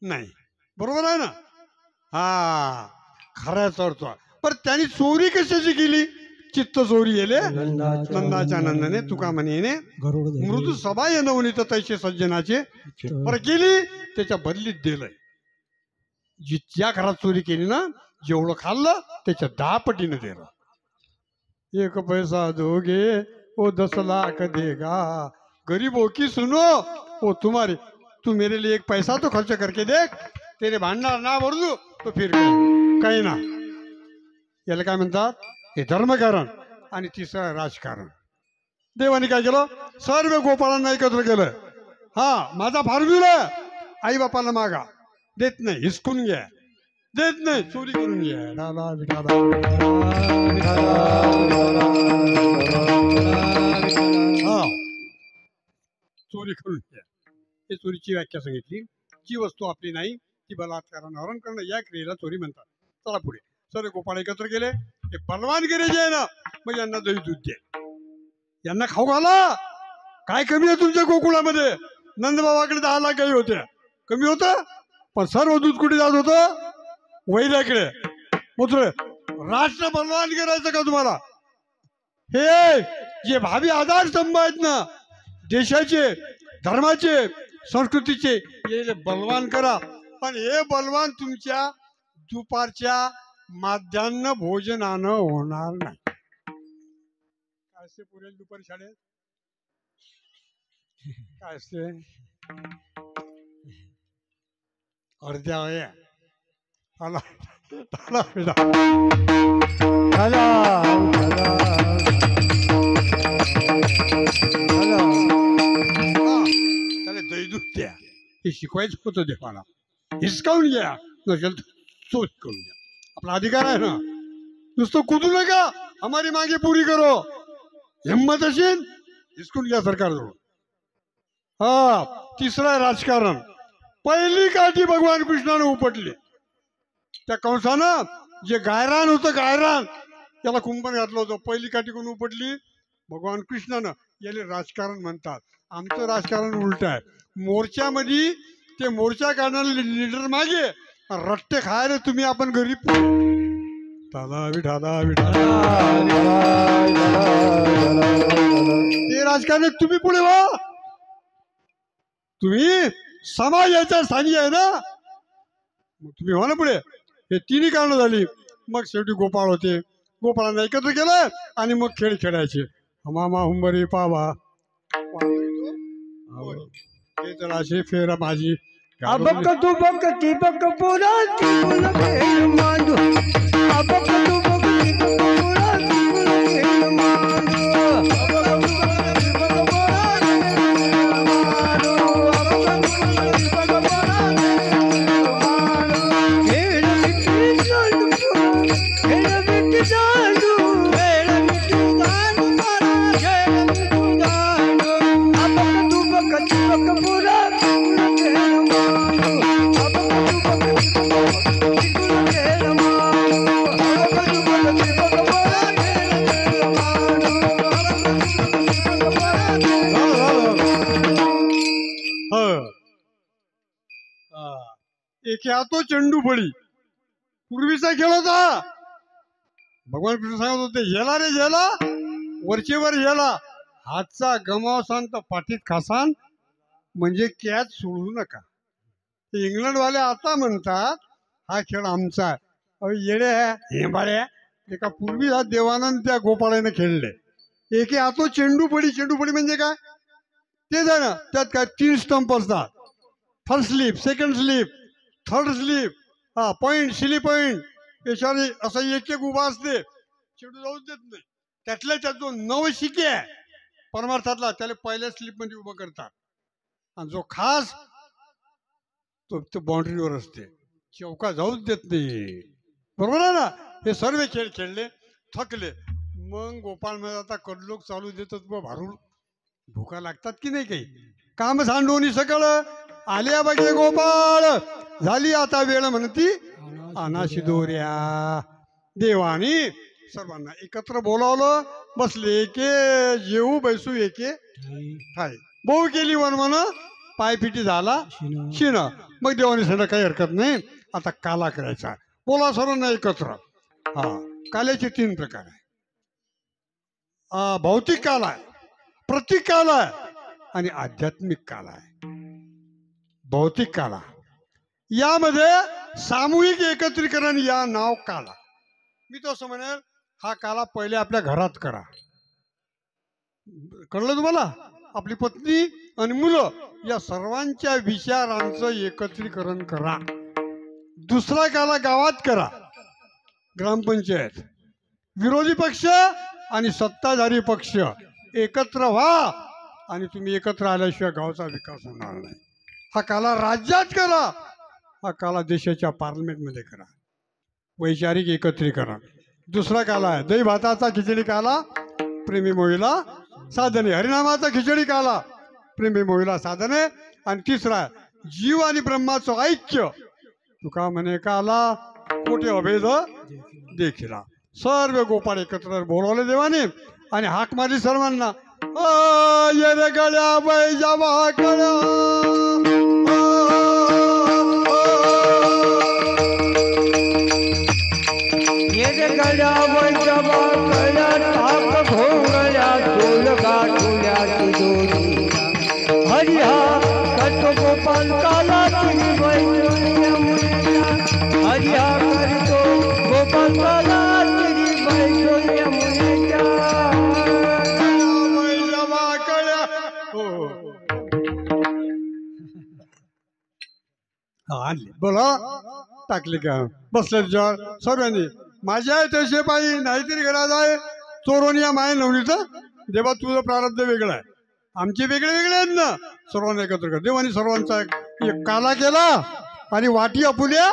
नाही बरोबर आहे ना. हा खरा चोर चोर पण त्यांनी चोरी कशाची केली चित्त चोरी येले नंदाच्या नंदाने तुका म्हणे मृदू सभा येणवणी तैसे सज्जनाचे पर केली त्याच्या बदलीत दिलंय. ज्या घरात चोरी केली ना जेवढं खाल्लं त्याच्या 10 पटीनं दिलं. 1 पैसा दोगे ओ 10 लाख देगा गरीबों की सुनो ओ तुम्हारे तू मेरे लिए 1 पैसा तो खर्च करके देख तेरे भांडार ना भर दू तो फिर काही ना. याला काय म्हणतात हे धर्मकारण. आणि तिसरं राजकारण. देवाने काय केलं सर्व गोपाळांना एकत्र केलं. हा माझा फार्म्युला आई बापाला मागा देत नाही हिसकून घ्या देत नाही चोरी करून घ्या. डाला विठाला हा चोरी करून घ्या. हे चोरीची व्याख्या सांगितली. जी वस्तू आपली नाही ती बलात्कारानं हरण करणं या क्रियेला चोरी म्हणतात. चला पुढे सर्व गोपाळ एकत्र केले. हे बलवान गिरे जे आहे ना मग यांना दही दूध द्या यांना खाऊ घाला. काय कमी आहे तुमच्या गोकुळामध्ये नंदबाबाकडे 10 लाख गाई होत्या कमी होतं पण सर्व दूध कुठे जात होतं वैद्याकडे. पुत्र राष्ट्र बलवान करायचं का तुम्हाला. हे जे भावी आधारस्तंभ आहेत ना देशाचे धर्माचे संस्कृतीचे हे बलवान करा. पण हे बलवान तुमच्या दुपारच्या माध्यान्ह भोजनानं होणार नाही. काय असते पुरेल दुपारी शाळेत काय असते अर्ध्या वया आला आला बेटा चला त्याला दैदूत द्या हे शिकवायचं होतं देवाला. हिसकावून घ्या नसेल चोच करून घ्या आपला अधिकार आहे ना. नुसतं कुदू नका हमारी मागे पुरी करो हिम्मत असेल हिसकून घ्या सरकारजवळ. हा तिसरं राजकारण. पहिली काठी भगवान कृष्णानं उपटली. त्या कंसानं जे गायरान होतं गायरान त्याला कुंपण घातलं होतं. पहिली काठी कोण उपटली भगवान कृष्णानं. याला राजकारण म्हणतात. आमचं राजकारण उलट आहे. मोर्चामध्ये ते मोर्चा काढणारे लीडर मागे रट्टे खायला तुम्ही आपण गरीब ठाला विठाला विठाला ते राजकारण तुम्ही पुढे व्हा. तुम्ही समाजाच्या स्थानी आहे ना मग तुम्ही व्हा ना पुढे. हे तिन्ही कारणं झाली. मग शेवटी गोपाळ होते. गोपाळांना एकत्र केलं आणि मग खेळ खेळायचे. हमामा हुंबरी पावा हे तर असे फेरा माझी अबक तू बक ती बक पुरा ती गुल खेळ मांडू. अबक तू बक ती बक पुरा ती गुल खेळ मांडू. अबक तू बक ती बक पुरा ती गुल मांडू. अबक तू बक ती बक पुरा ती गुल मांडू. खेळ मिठी चालू खेळ मिठी चालू खेळ मिठी चालू मारा खेळ मिठी चालू. अबक तू बक ती बक पुरा ती गुल खेळ एक तो चेंडू फळी पूर्वीचा खेळ होता. भगवान कृष्ण सांगत होते झेला रे झेला वरचेवर झेला हातचा गमावसान तर पाठीत खासान म्हणजे कॅच सोडू नका. इंग्लंडवाले आता म्हणतात हा खेळ आमचा आहे. अहो येडे हेंबाड्या एका पूर्वी हा देवानंद त्या गोपाळाने खेळले. एके हातो चेंडू फळी म्हणजे काय ते जा ना. त्यात काय 3 स्टंप असतात. First slip second slip third slip हा पॉइंट सिली पॉइंट याच्यावर असं एक उभा असते चेडू जाऊच देत नाही. त्यातल्या त्यात जो नवशिके आहे परमार्थातला त्याला पहिल्या स्लिपमध्ये उभं करतात आणि जो खास तो बाउंड्रीवर असते, चौका जाऊच देत नाही. बरोबर आहे ना. हे सर्व खेळ खेळले, थकले, मग गोपाळ म्हणजे आता कडलोक चालू देतात बा भारून. भुका लागतात की नाही काही. काम सांडून सकळ आल्या बघे गोपाळ, झाली आता वेळ म्हणती अनाशी दोऱ्या. देवानी सर्वांना एकत्र बोलावलं. बसले एके जेऊ बैसू एके ठाई. बहु केली वन पायपिटी झाला शिन. मग देवानी सांगितलं काही हरकत नाही, आता काला करायचा. बोला सर्वांना एकत्र. हा, काल्याचे 3 प्रकार आहे. भौतिक काल आहे, प्रतीक काल आहे आणि आध्यात्मिक काल आहे. भौतिक काला यामध्ये सामूहिक एकत्रीकरण या नाव काला. मी तो असं म्हणेल, हा काला पहिले आपल्या घरात करा. कळलं तुम्हाला. आपली पत्नी आणि मुलं या सर्वांच्या विचारांचं एकत्रीकरण करा. दुसरा काला गावात करा, ग्रामपंचायत. विरोधी पक्ष आणि सत्ताधारी पक्ष एकत्र व्हा आणि तुम्ही एकत्र आल्याशिवाय गावचा विकास होणार नाही. हा काला राज्यात करा, हा काला देशाच्या पार्लमेंटमध्ये करा. वैचारिक एकत्रीकरण. दुसरा काला आहे दही भाताचा खिचडी काला, प्रेमी मोहीला साधने. हरिनामाचा खिचडी काला, प्रेमी मोहीला साधने. आणि तिसरा जीव आणि ब्रह्माचं ऐक्य. तुका म्हणे काला कोठे अभेद देखिला. सर्व गोपाळ एकत्र बोलवले देवाने आणि हाक मारली सर्वांना. ये रे गड्या बैजावा गड्या, ये रे गड्या बैजावा गड्या, ताप भोंगड्या तोल गाठुल्या तुझोरी. हरिहा करतो गोपाल काला तुझी बैजोनिया मुलीला. हरिहा करतो गोपाल काला तुझी बैजोनिया मुलीला. बैजावा गड्या. हो आणले बोला टाकले का. बसले तुझ्यावर सर्वांनी. माझ्या आहे तसे पाहिजे, नाहीतरी घरात आहे चोरून या माय नवनीचं. देवा तुझं प्रारब्ध वेगळं आहे, आमचे वेगळे वेगळे आहेत ना. सर्वांना एकत्र कर. देवानी सर्वांचा एक काला केला आणि वाटी आपुल्या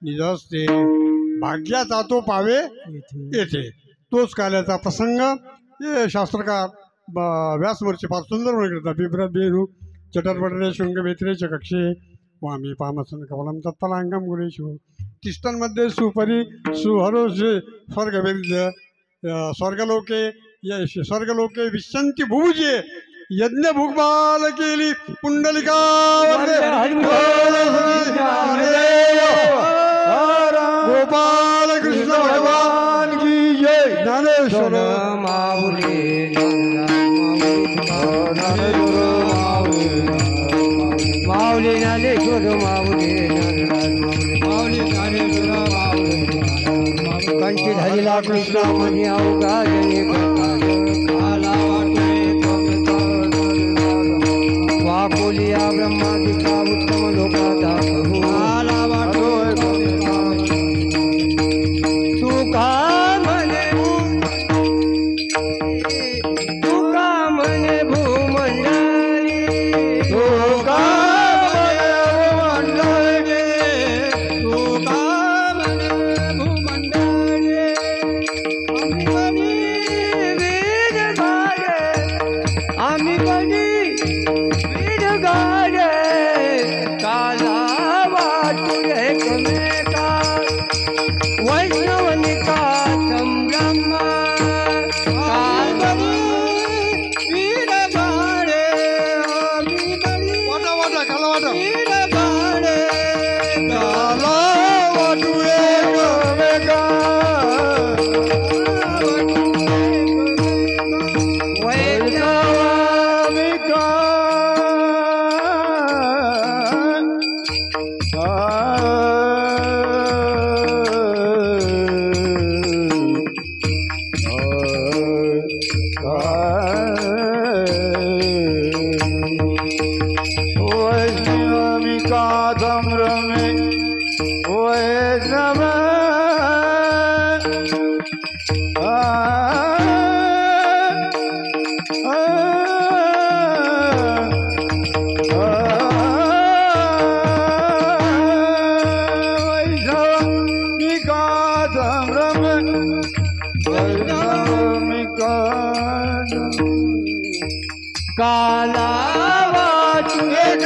निजसते. भाग्याचा तो पावे येथे. तोच काल्याचा प्रसंग हे शास्त्रकार व्यासमहर्षी फार सुंदर वर्णन करतात. बिभ्रत बेरू चटरपटरे शृंग बेत्रेच कक्षे वामी पामसन कवलम तत्फलांगम गुरेशु. तिष्ठन्मध्ये सुपरी सुहरोषे स्वर्गवेद्य स्वर्गलोके स्वर्गलोके विश्यंती भुजे. यज्ञ भुगबाल केली पुंडलिका. गोपाल कृष्ण भगवान की जय. ज्ञानेश्वर माऊली माऊली ज्ञानेश्वर माऊली कंठी धरिला कृष्णा मनी अवघा जनी वाकोलिया ब्रह्मादिका उत्तम लोकाचा तू का म्हणे भूमंडळी. तू का काला वाचू एक